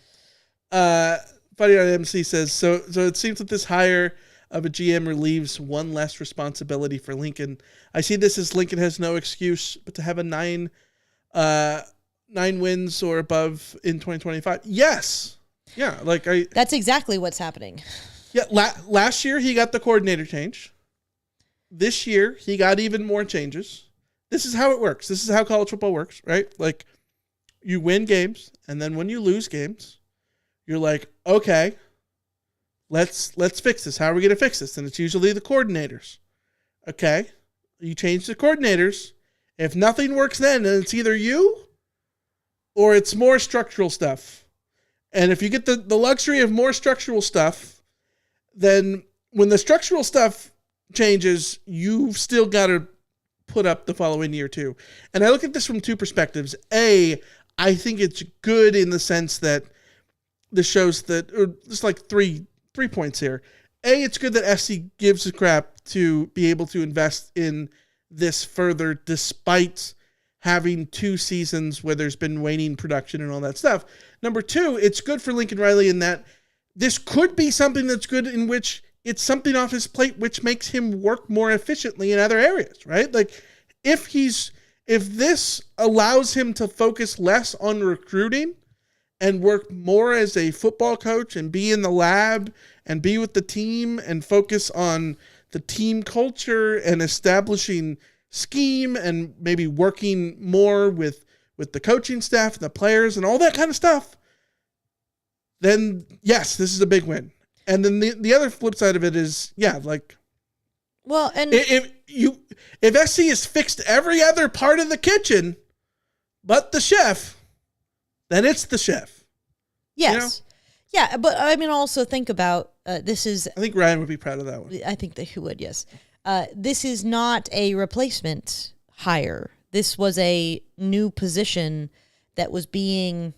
Funny on MC says so. It seems that this hire of a GM relieves one less responsibility for Lincoln. I see this as Lincoln has no excuse but to have a 9 wins or above in 2025. Yes. Yeah, that's exactly what's happening. Yeah, last year he got the coordinator change. This year he got even more changes. This is how it works. This is how college football works, right? Like, you win games, and then when you lose games, you're like, okay, let's fix this. How are we going to fix this? And it's usually the coordinators. Okay, you change the coordinators. If nothing works then it's either you or it's more structural stuff. And if you get the luxury of more structural stuff, then when the structural stuff changes, you've still got to put up the following year too. And I look at this from two perspectives. A, I think it's good in the sense that this shows that, or just like three points here. A, it's good that SC gives a crap to be able to invest in this further despite having 2 seasons where there's been waning production and all that stuff. Number 2, it's good for Lincoln Riley in that this could be something that's good in which it's something off his plate which makes him work more efficiently in other areas, right? Like, if this allows him to focus less on recruiting and work more as a football coach and be in the lab and be with the team and focus on the team culture and establishing scheme and maybe working more with the coaching staff and the players and all that kind of stuff, then yes, this is a big win. And then the other flip side of it is, like, well, and if SC has fixed every other part of the kitchen, but the chef, then it's the chef. yes, yeah, but I mean, also think about this is. I think Ryan would be proud of that one. I think that he would. Yes, this is not a replacement hire. This was a new position that was being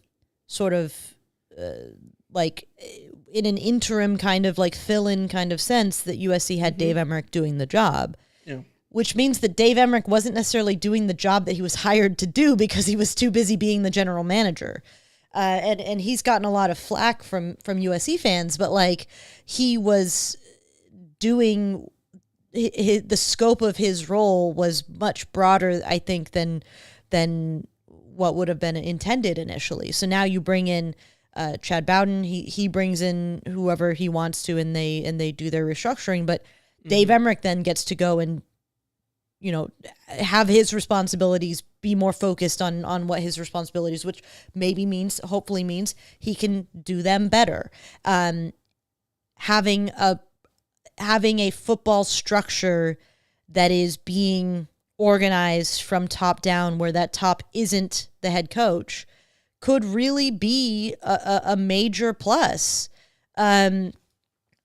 sort of like in an interim kind of like fill-in kind of sense that USC had Dave Emmerich doing the job. Yeah. Which means that Dave Emmerich wasn't necessarily doing the job that he was hired to do because he was too busy being the general manager. And he's gotten a lot of flack from USC fans, but like he was doing the scope of his role was much broader, I think, than what would have been intended initially. So now you bring in Chad Bowden. He brings in whoever he wants to, and they do their restructuring. But Dave Emmerich then gets to go and have his responsibilities be more focused on what his responsibilities, which hopefully means he can do them better. Having a football structure that is being organized from top down, where that top isn't the head coach, could really be a major plus.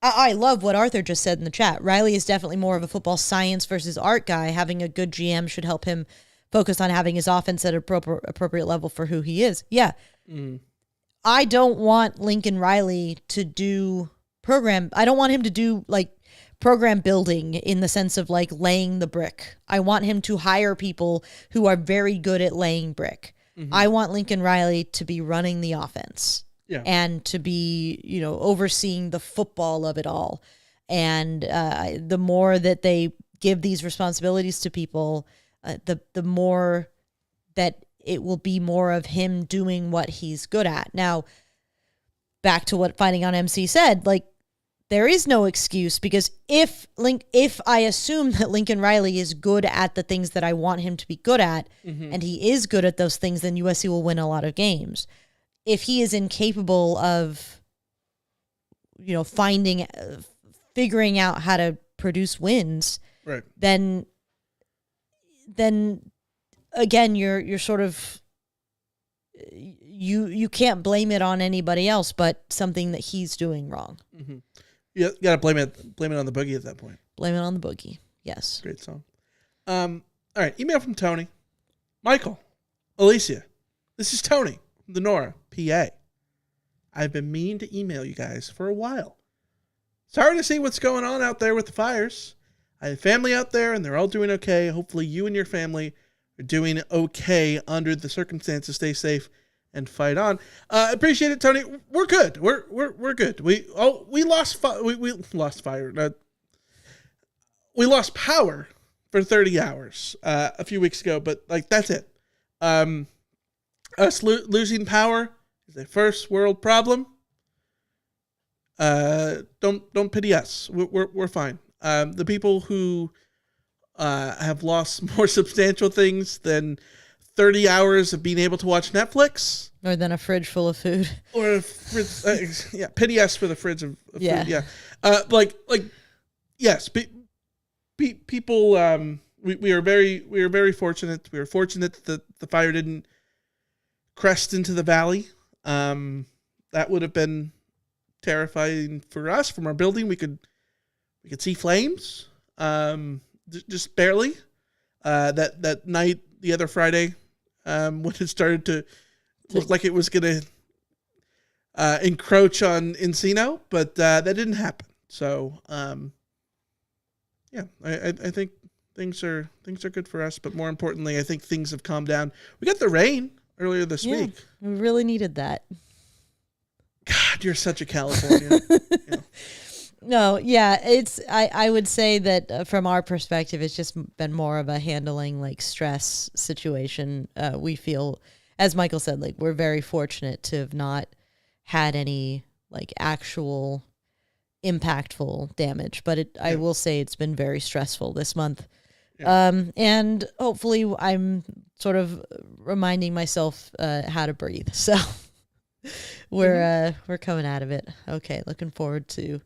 I love what Arthur just said in the chat. Riley is definitely more of a football science versus art guy. Having a good GM should help him focus on having his offense at appropriate level for who he is. Yeah. I don't want Lincoln Riley to do I don't want him to do like program building in the sense of like laying the brick. I want him to hire people who are very good at laying brick. I want Lincoln Riley to be running the offense and to be, overseeing the football of it all. And the more that they give these responsibilities to people, the more that it will be more of him doing what he's good at. Now, back to what Fighting on MC said, like, there is no excuse, because if I assume that Lincoln Riley is good at the things that I want him to be good at, and he is good at those things, then USC will win a lot of games. If he is incapable of, figuring out how to produce wins, right, then again, you're sort of, you can't blame it on anybody else but something that he's doing wrong. You got to blame it on the boogie at that point. Blame it on the boogie. Yes. Great song. All right. Email from Tony. Michael, Alicia, this is Tony from the Nora, PA. I've been meaning to email you guys for a while. Sorry to see what's going on out there with the fires. I have family out there and they're all doing okay. Hopefully you and your family are doing okay under the circumstances. Stay safe and fight on. Appreciate it, Tony. We're good. We're good. We lost fire. We lost power for 30 hours a few weeks ago, but like that's it. Us losing power is a first world problem. Don't pity us. We're fine. The people who have lost more substantial things than 30 hours of being able to watch Netflix. Or than a fridge full of food. Or a fridge, pity us for the fridge of food. Yeah. Yes, people, we are very fortunate. We were fortunate that the fire didn't crest into the valley. That would have been terrifying for us. From our building, we could see flames, just barely. That night, the other Friday, when it started to look like it was going to encroach on Encino, but that didn't happen. So, I think things are good for us. But more importantly, I think things have calmed down. We got the rain earlier this week. We really needed that. God, you're such a Californian. No, it's I would say that from our perspective, it's just been more of a handling like stress situation. We feel, as Michael said, like we're very fortunate to have not had any like actual impactful damage, but I will say it's been very stressful this month. And hopefully I'm sort of reminding myself how to breathe. So we're coming out of it. Okay, looking forward to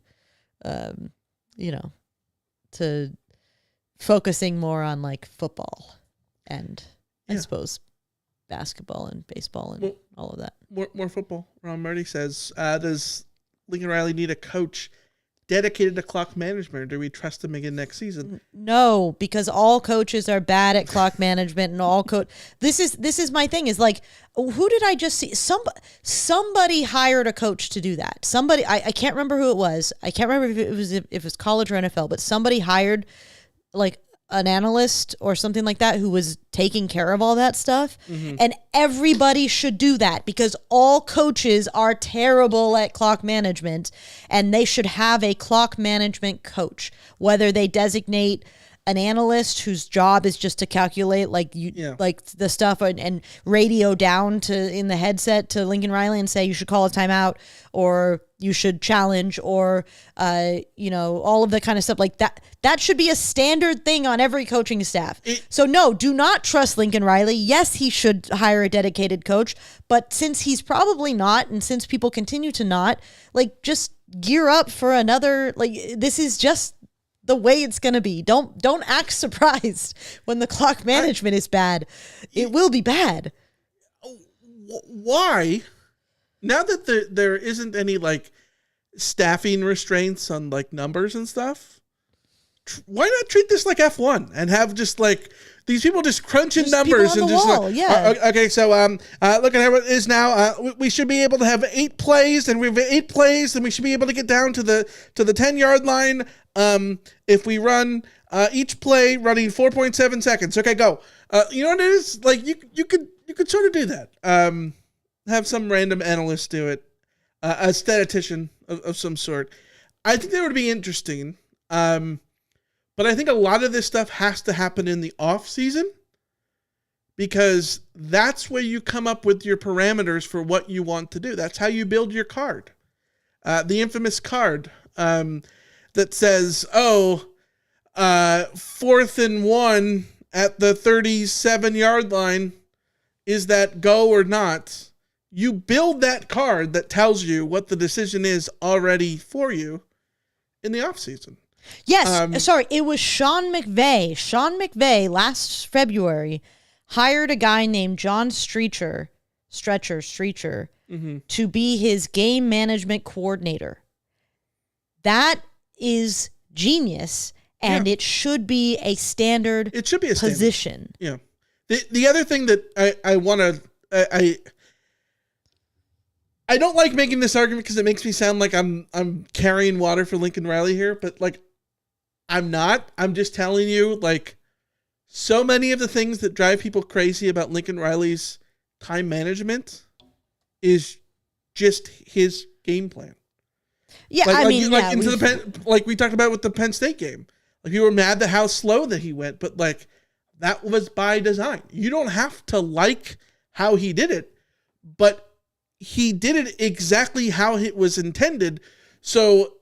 to focusing more on like football and I suppose basketball and baseball and all of that. More football. Ron Murdy says, does Lincoln Riley need a coach dedicated to clock management, or do we trust him again next season? No, because all coaches are bad at clock management, and this is my thing, is like, who did I just see? Somebody hired a coach to do that. Somebody, I can't remember who it was. I can't remember if it was college or NFL, but somebody hired like an analyst or something like that who was taking care of all that stuff. Mm-hmm. And everybody should do that, because all coaches are terrible at clock management, and they should have a clock management coach, whether they designate an analyst whose job is just to calculate like the stuff and radio down to in the headset to Lincoln Riley and say you should call a timeout or you should challenge or all of the kind of stuff like that. That should be a standard thing on every coaching staff. So no, do not trust Lincoln Riley. Yes, he should hire a dedicated coach, but since he's probably not, and since people continue to not, like, just gear up for another, like, this is just the way it's going to be. Don't act surprised when the clock management is bad. It will be bad. Why? Now that there isn't any like staffing restraints on like numbers and stuff, why not treat this like F1 and have just like these people just crunching numbers and just wall, okay. So look at how it is now. We should be able to have 8 plays, and we have 8 plays, and we should be able to get down to the 10-yard line. If we run each play running 4.7 seconds. Okay, go. You know what it is? Like you could sort of do that. Have some random analyst do it, a statistician of some sort. I think that would be interesting. But I think a lot of this stuff has to happen in the off season, because that's where you come up with your parameters for what you want to do. That's how you build your card. The infamous card that says, 4th and 1 at the 37-yard line. Is that go or not? You build that card that tells you what the decision is already for you in the offseason. Yes, it was Sean McVay. Sean McVay last February hired a guy named John Streecher, mm-hmm. to be his game management coordinator. That is genius, and it should be a standard. It should be a position. Standard. Yeah. The other thing that I want to I don't like making this argument because it makes me sound like I'm carrying water for Lincoln Riley here, but like I'm not. I'm just telling you, like, so many of the things that drive people crazy about Lincoln Riley's time management is just his game plan. Yeah, like we talked about with the Penn State game. Like, you were mad at how slow that he went, but like that was by design. You don't have to like how he did it, but he did it exactly how it was intended. So,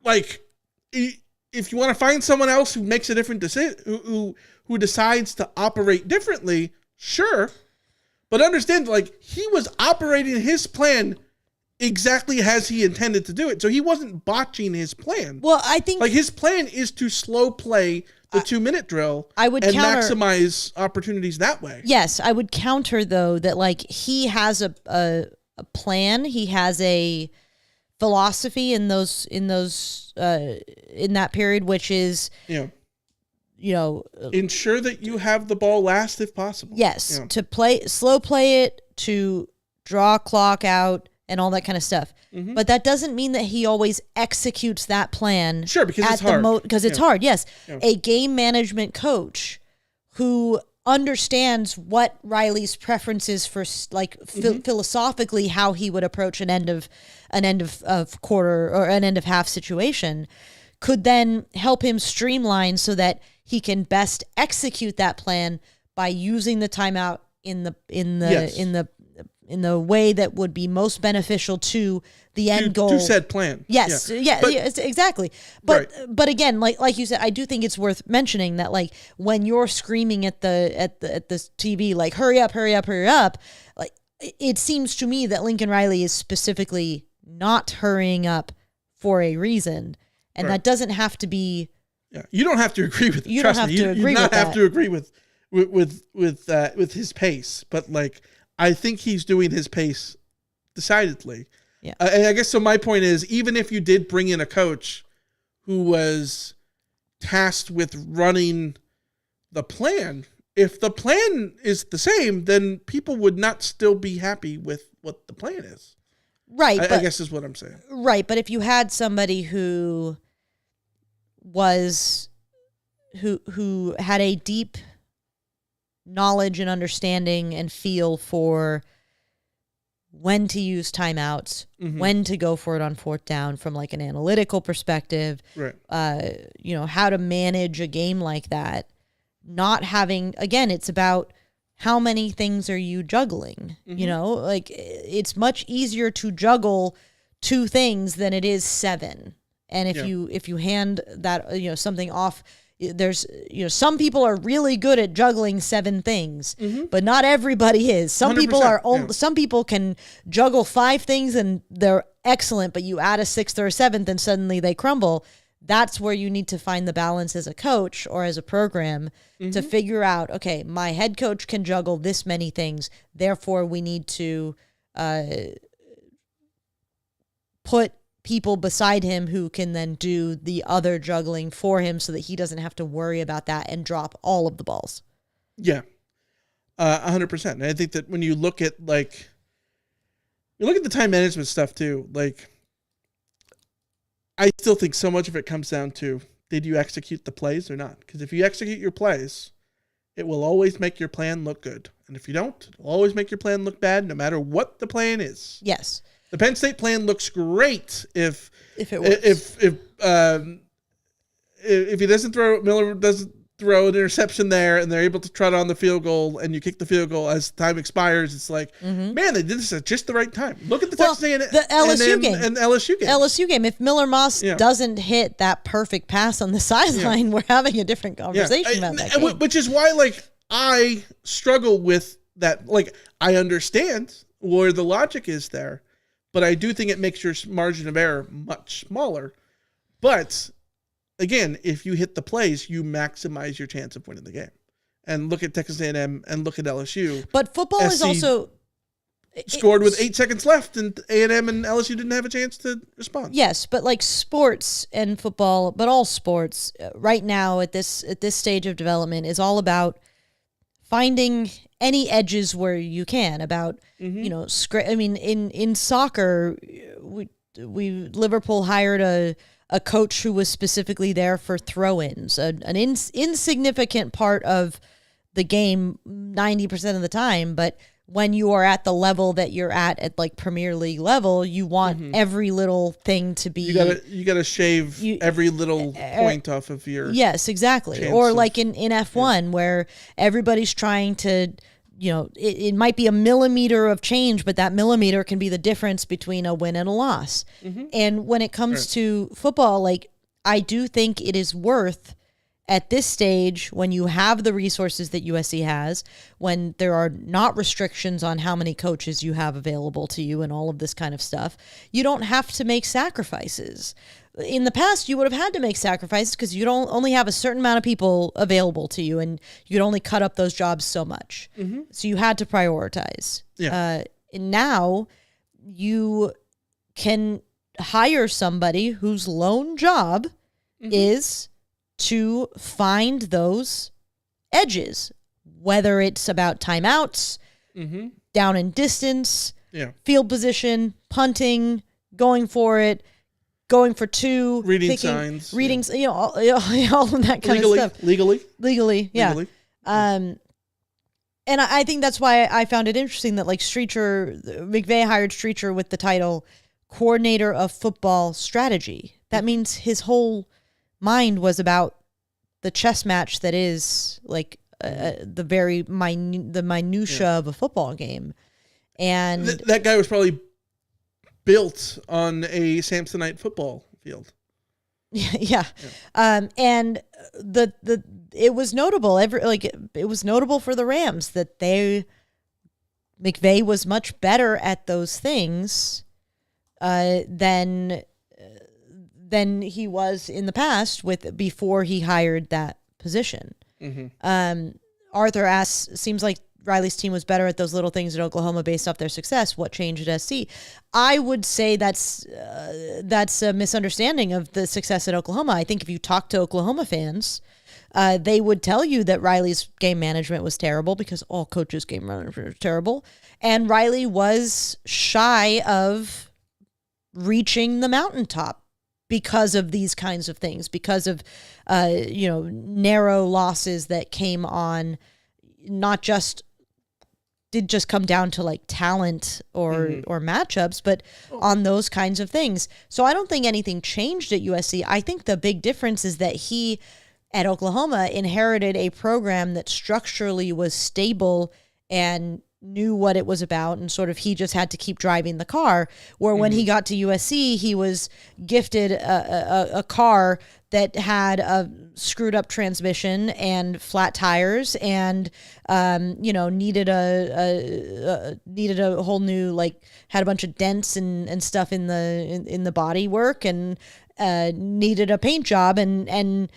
like, if you want to find someone else who makes a different decision, who decides to operate differently, sure. But understand, like, he was operating his plan exactly as he intended to do it. So he wasn't botching his plan. Well, I think, like, his plan is to slow play the 2-minute drill and maximize opportunities that way. Yes, I would counter, though, that, like, he has a plan. He has a philosophy in that period, which is, ensure that you have the ball last if possible. Yes, to slow play it, to draw clock out, and all that kind of stuff. Mm-hmm. But that doesn't mean that he always executes that plan. Sure, because it's hard. Because it's hard, yes. Yeah. A game management coach who understands what Riley's preferences for, like, philosophically how he would approach an end of quarter or an end of half situation could then help him streamline so that he can best execute that plan by using the timeout in the way that would be most beneficial to the end goal. To said plan. Yes. Yes, exactly. But again, like you said, I do think it's worth mentioning that, like, when you're screaming at the TV, like, hurry up, like, it seems to me that Lincoln Riley is specifically not hurrying up for a reason. And Right. that doesn't have to be. Yeah. You don't have to agree with it. You Trust don't have me. to You agree do not with have that. to agree with his pace, but like I think he's doing his pace decidedly. Yeah. And I guess so. My point is, even if you did bring in a coach who was tasked with running the plan, if the plan is the same, then people would not still be happy with what the plan is. Right. I guess is what I'm saying. Right. But if you had somebody who had a deep knowledge and understanding and feel for when to use timeouts, when to go for it on fourth down from like an analytical perspective, Right. How to manage a game like that, not having, again, it's about how many things are you juggling? Like it's much easier to juggle 2 things than it is 7. And if you hand that, something off, there's, some people are really good at juggling 7 things, but not everybody is. Some people are, some people can juggle 5 things and they're excellent, but you add a 6th or a 7th and suddenly they crumble. That's where you need to find the balance as a coach or as a program to figure out, okay, my head coach can juggle this many things. Therefore, we need to put people beside him who can then do the other juggling for him so that he doesn't have to worry about that and drop all of the balls. Yeah. 100%. And I think that when you look at the time management stuff too, like I still think so much of it comes down to, did you execute the plays or not? Because if you execute your plays, it will always make your plan look good. And if you don't, it'll always make your plan look bad, no matter what the plan is. Yes. The Penn State plan looks great if it works. If he doesn't throw, Miller doesn't throw an interception there, and they're able to trot on the field goal, and you kick the field goal as time expires, it's like, man, they did this at just the right time. Look at the Texas A&M the LSU game. And LSU game. LSU game. If Miller Moss doesn't hit that perfect pass on the sideline, we're having a different conversation about that game. Which is why, like, I struggle with that. Like, I understand where the logic is there, but I do think it makes your margin of error much smaller. But again, if you hit the plays, you maximize your chance of winning the game. And look at Texas A&M and look at LSU. But football is also scored with 8 seconds left, and A&M and LSU didn't have a chance to respond. Yes, but like sports and football, but all sports right now at this stage of development is all about finding any edges where you can. About in soccer, Liverpool hired a coach who was specifically there for throw-ins, an insignificant part of the game 90% of the time, but when you are at the level that you're at like Premier League level, you want every little thing to be. You gotta shave every little point off of your. Yes, exactly. Or like in F1 where everybody's trying to, it might be a millimeter of change, but that millimeter can be the difference between a win and a loss. And when it comes to football, like I do think it is worth at this stage, when you have the resources that USC has, when there are not restrictions on how many coaches you have available to you and all of this kind of stuff, you don't have to make sacrifices. In the past, you would have had to make sacrifices because you don't only have a certain amount of people available to you, and you could only cut up those jobs so much. So you had to prioritize. And now you can hire somebody whose lone job is to find those edges, whether it's about timeouts, down and distance, field position, punting, going for it, going for 2, reading picking, signs, all of that kind of stuff. Legally, yeah. And I think that's why I found it interesting that like McVay hired Streeter with the title coordinator of football strategy. That means his whole mind was about the chess match that is like the very minutia of a football game. And that guy was probably built on a Samsonite football field. Yeah. And it was notable. It was notable for the Rams that McVay was much better at those things than than he was in the past before he hired that position. Arthur asks, seems like Riley's team was better at those little things at Oklahoma based off their success. What changed at SC? I would say that's a misunderstanding of the success at Oklahoma. I think if you talk to Oklahoma fans, they would tell you that Riley's game management was terrible because all coaches' game management is terrible. And Riley was shy of reaching the mountaintop because of these kinds of things, because of, narrow losses that came on, did just come down to like talent or matchups, but on those kinds of things. So I don't think anything changed at USC. I think the big difference is that he at Oklahoma inherited a program that structurally was stable and knew what it was about, and sort of he just had to keep driving the car, where when he got to USC, he was gifted a car that had a screwed up transmission and flat tires and needed a whole new, like, had a bunch of dents and stuff in the body work, and needed a paint job and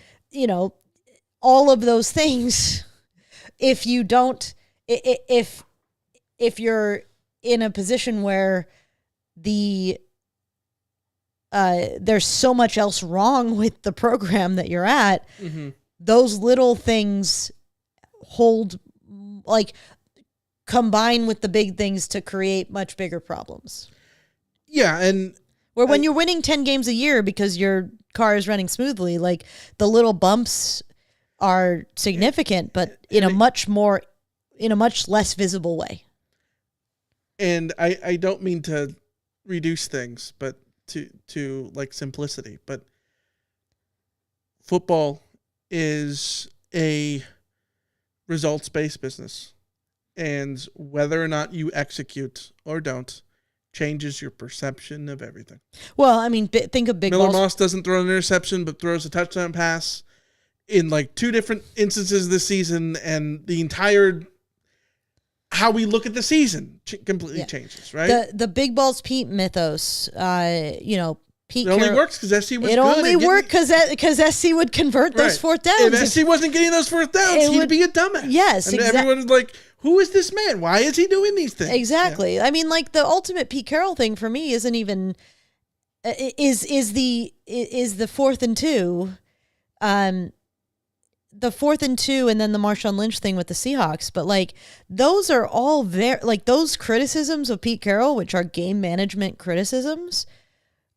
all of those things. If you don't, if you're in a position where there's so much else wrong with the program that you're at, those little things combine with the big things to create much bigger problems. Yeah, and where when you're winning 10 games a year because your car is running smoothly, like, the little bumps are significant, but in a much less visible way. And I don't mean to reduce things, but to like simplicity, but football is a results-based business, and whether or not you execute or don't changes your perception of everything. Well, I mean, think of big Miller balls. Moss doesn't throw an interception, but throws a touchdown pass in like 2 different instances this season, and the entire how we look at the season completely changes, right? The Big Balls Pete mythos, Pete. It only works because SC was good. It only worked because SC would convert those fourth downs. If SC wasn't getting those fourth downs, he'd be a dumbass. Yes, and everyone's like, who is this man? Why is he doing these things? Exactly. Yeah. I mean, like, the ultimate Pete Carroll thing for me isn't even is the 4th and 2. The 4th and 2, and then the Marshawn Lynch thing with the Seahawks. But, like, those are all those criticisms of Pete Carroll, which are game management criticisms,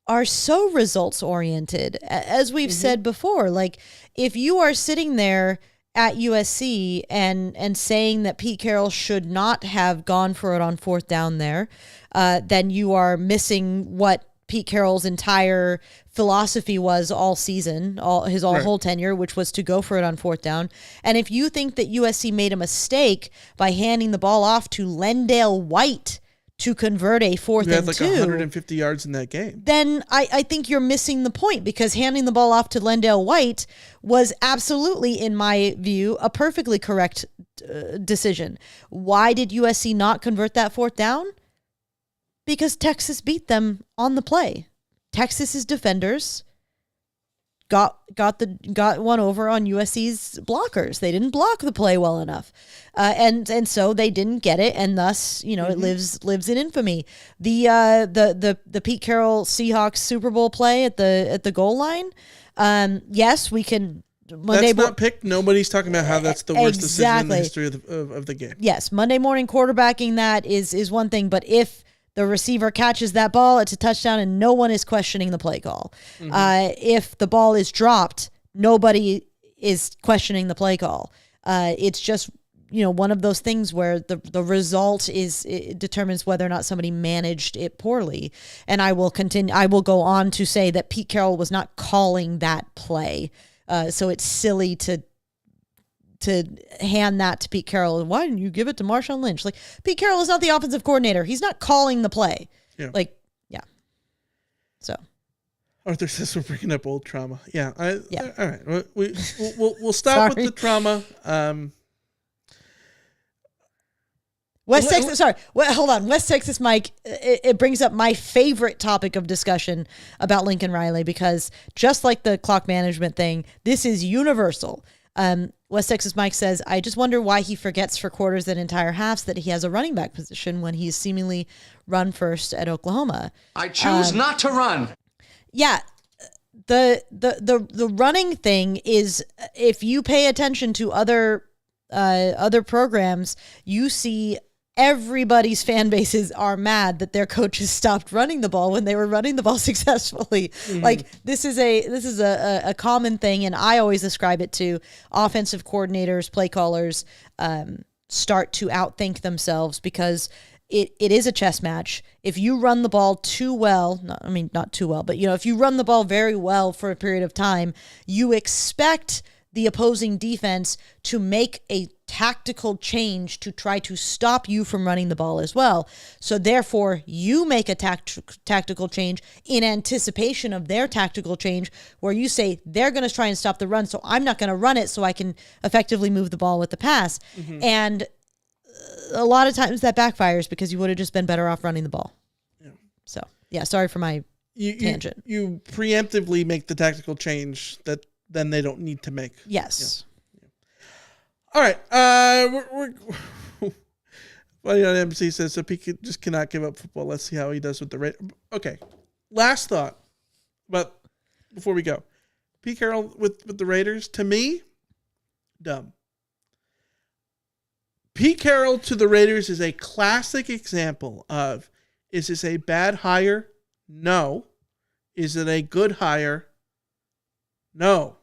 are so results oriented. As we've said before, like, if you are sitting there at USC and saying that Pete Carroll should not have gone for it on 4th down there, then you are missing what Pete Carroll's entire philosophy was all season, whole tenure, which was to go for it on 4th down. And if you think that USC made a mistake by handing the ball off to Lendale White to convert a 4th and 2, had like 150 yards in that game, then I think you're missing the point, because handing the ball off to Lendale White was absolutely, in my view, a perfectly correct decision. Why did USC not convert that 4th down? Because Texas beat them on the play. Texas's defenders got one over on USC's blockers. They didn't block the play well enough, and so they didn't get it, and thus it lives in infamy. The Pete Carroll Seahawks Super Bowl play at the goal line. Yes, we can. That's not picked. Nobody's talking about how that's the worst decision in the history of the game. Yes, Monday morning quarterbacking that is one thing, but if the receiver catches that ball, it's a touchdown, and no one is questioning the play call. If the ball is dropped, nobody is questioning the play call. It's just one of those things where the result it determines whether or not somebody managed it poorly. And I will go on to say that Pete Carroll was not calling that play, so it's silly to hand that to Pete Carroll. Why didn't you give it to Marshawn Lynch? Like, Pete Carroll is not the offensive coordinator. He's not calling the play. Yeah. So. Arthur says we're bringing up old trauma. Yeah. All right. We'll stop with the trauma. West Texas, sorry. Well, hold on. West Texas Mike, it brings up my favorite topic of discussion about Lincoln Riley because just like the clock management thing, this is universal. West Texas Mike says, I just wonder why he forgets for quarters and entire halves that he has a running back position when he's seemingly run first at Oklahoma. I choose not to run. Yeah. The running thing is, if you pay attention to other programs, you see everybody's fan bases are mad that their coaches stopped running the ball when they were running the ball successfully. Mm-hmm. Like this is a common thing, and I always ascribe it to offensive coordinators, play callers start to outthink themselves because it is a chess match. If you run the ball too well, not too well, but if you run the ball very well for a period of time, you expect the opposing defense to make a tactical change to try to stop you from running the ball as well. So therefore, you make a tactical change in anticipation of their tactical change where you say, they're going to try and stop the run, so I'm not going to run it so I can effectively move the ball with the pass. Mm-hmm. And a lot of times that backfires because you would have just been better off running the ball. Yeah. So, yeah, sorry for my tangent. You preemptively make the tactical change that then they don't need to make. Yes. Yeah. All right. Funny on MC says, so Pete just cannot give up football. Let's see how he does with the Raiders. Okay. Last thought, but before we go, Pete Carroll with the Raiders, to me, dumb. Pete Carroll to the Raiders is a classic example of, is this a bad hire? No. Is it a good hire? No.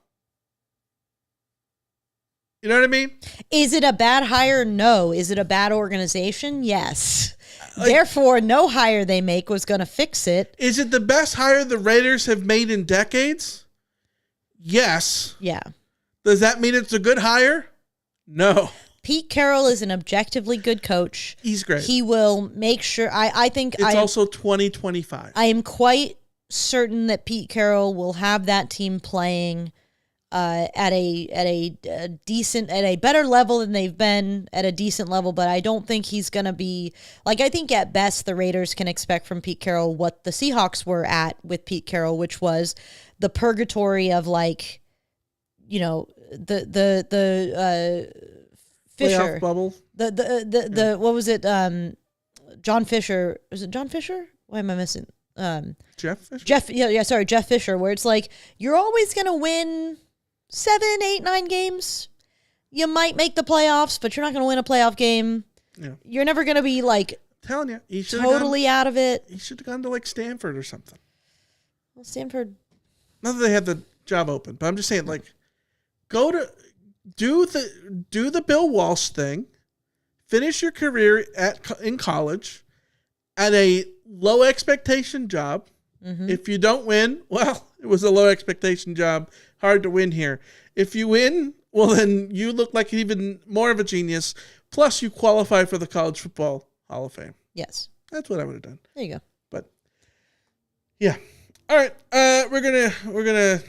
You know what I mean? Is it a bad hire? No. Is it a bad organization? Yes. Therefore, no hire they make was going to fix it. Is it the best hire the Raiders have made in decades? Yes. Yeah. Does that mean it's a good hire? No. Pete Carroll is an objectively good coach. He's great. He will make sure. I think it's also 2025. I am quite certain that Pete Carroll will have that team playing at a decent, at a better level than they've been at a decent level. But I don't think he's going to be like, I think at best the Raiders can expect from Pete Carroll what the Seahawks were at with Pete Carroll, which was the purgatory of like, the Fisher playoff bubble. The what was it? John Fisher. Was it John Fisher? Why am I missing? Jeff Fisher? Jeff Fisher, where it's like, you're always going to win 7, 8, 9 games. You might make the playoffs, but you're not going to win a playoff game. Yeah. You're never going to be like telling you, he totally out of it. He should have gone to like Stanford or something. Well, Stanford. Not that they had the job open, but I'm just saying, like, go to do the Bill Walsh thing, finish your career in college at a low expectation job. Mm-hmm. If you don't win, well, it was a low expectation job. Hard to win here. If you win, well, then you look like even more of a genius. Plus, you qualify for the College Football Hall of Fame. Yes. That's what I would have done. There you go. But, yeah. All right. We're gonna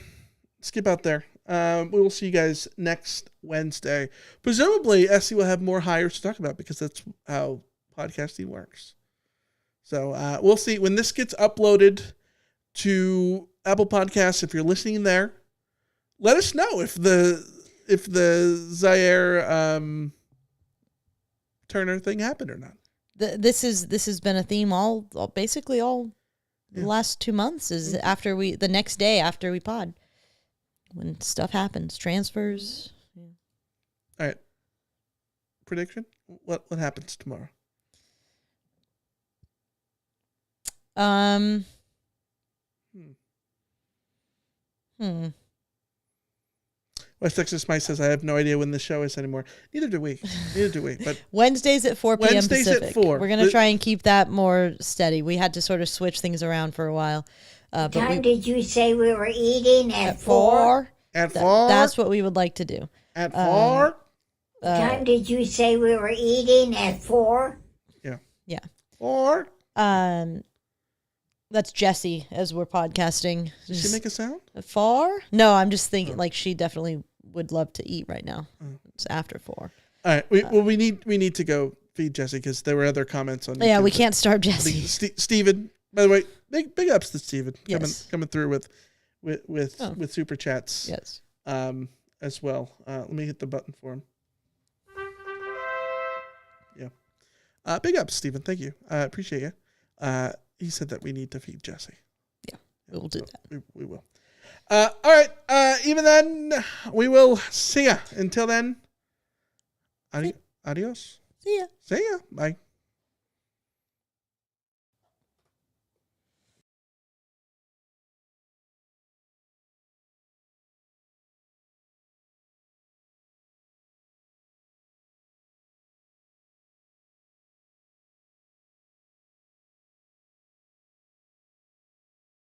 skip out there. We will see you guys next Wednesday. Presumably, SC will have more hires to talk about because that's how podcasting works. So we'll see when this gets uploaded to Apple Podcasts. If you're listening there, let us know if the Zaire Turner thing happened or not. This has been a theme basically all the last 2 months. Is after the next day after we pod, when stuff happens, transfers. Yeah. All right. Prediction? What happens tomorrow? West Texas Mike says, I have no idea when the show is anymore. Neither do we. But Wednesdays at 4 p.m. Wednesdays Pacific. At 4. We're going to try and keep that more steady. We had to sort of switch things around for a while. What time did you say we were eating? At 4? At 4? That's what we would like to do. At 4? What time did you say we were eating? At 4? Yeah. 4? That's Jessie as we're podcasting. Did she make a sound? 4? No, I'm just thinking like she definitely would love to eat right now. It's after 4. All right. We need to go feed Jesse because there were other comments on. Yeah, YouTube we can't starve Jesse. Steven, by the way, big ups to Steven coming through with super chats. Yes. As well. Let me hit the button for him. Yeah. Big ups, Steven. Thank you. I appreciate you. He said that we need to feed Jesse. Yeah, we will do that. We will. All right. Even then, we will see ya. Until then, adios. See ya. See ya. Bye.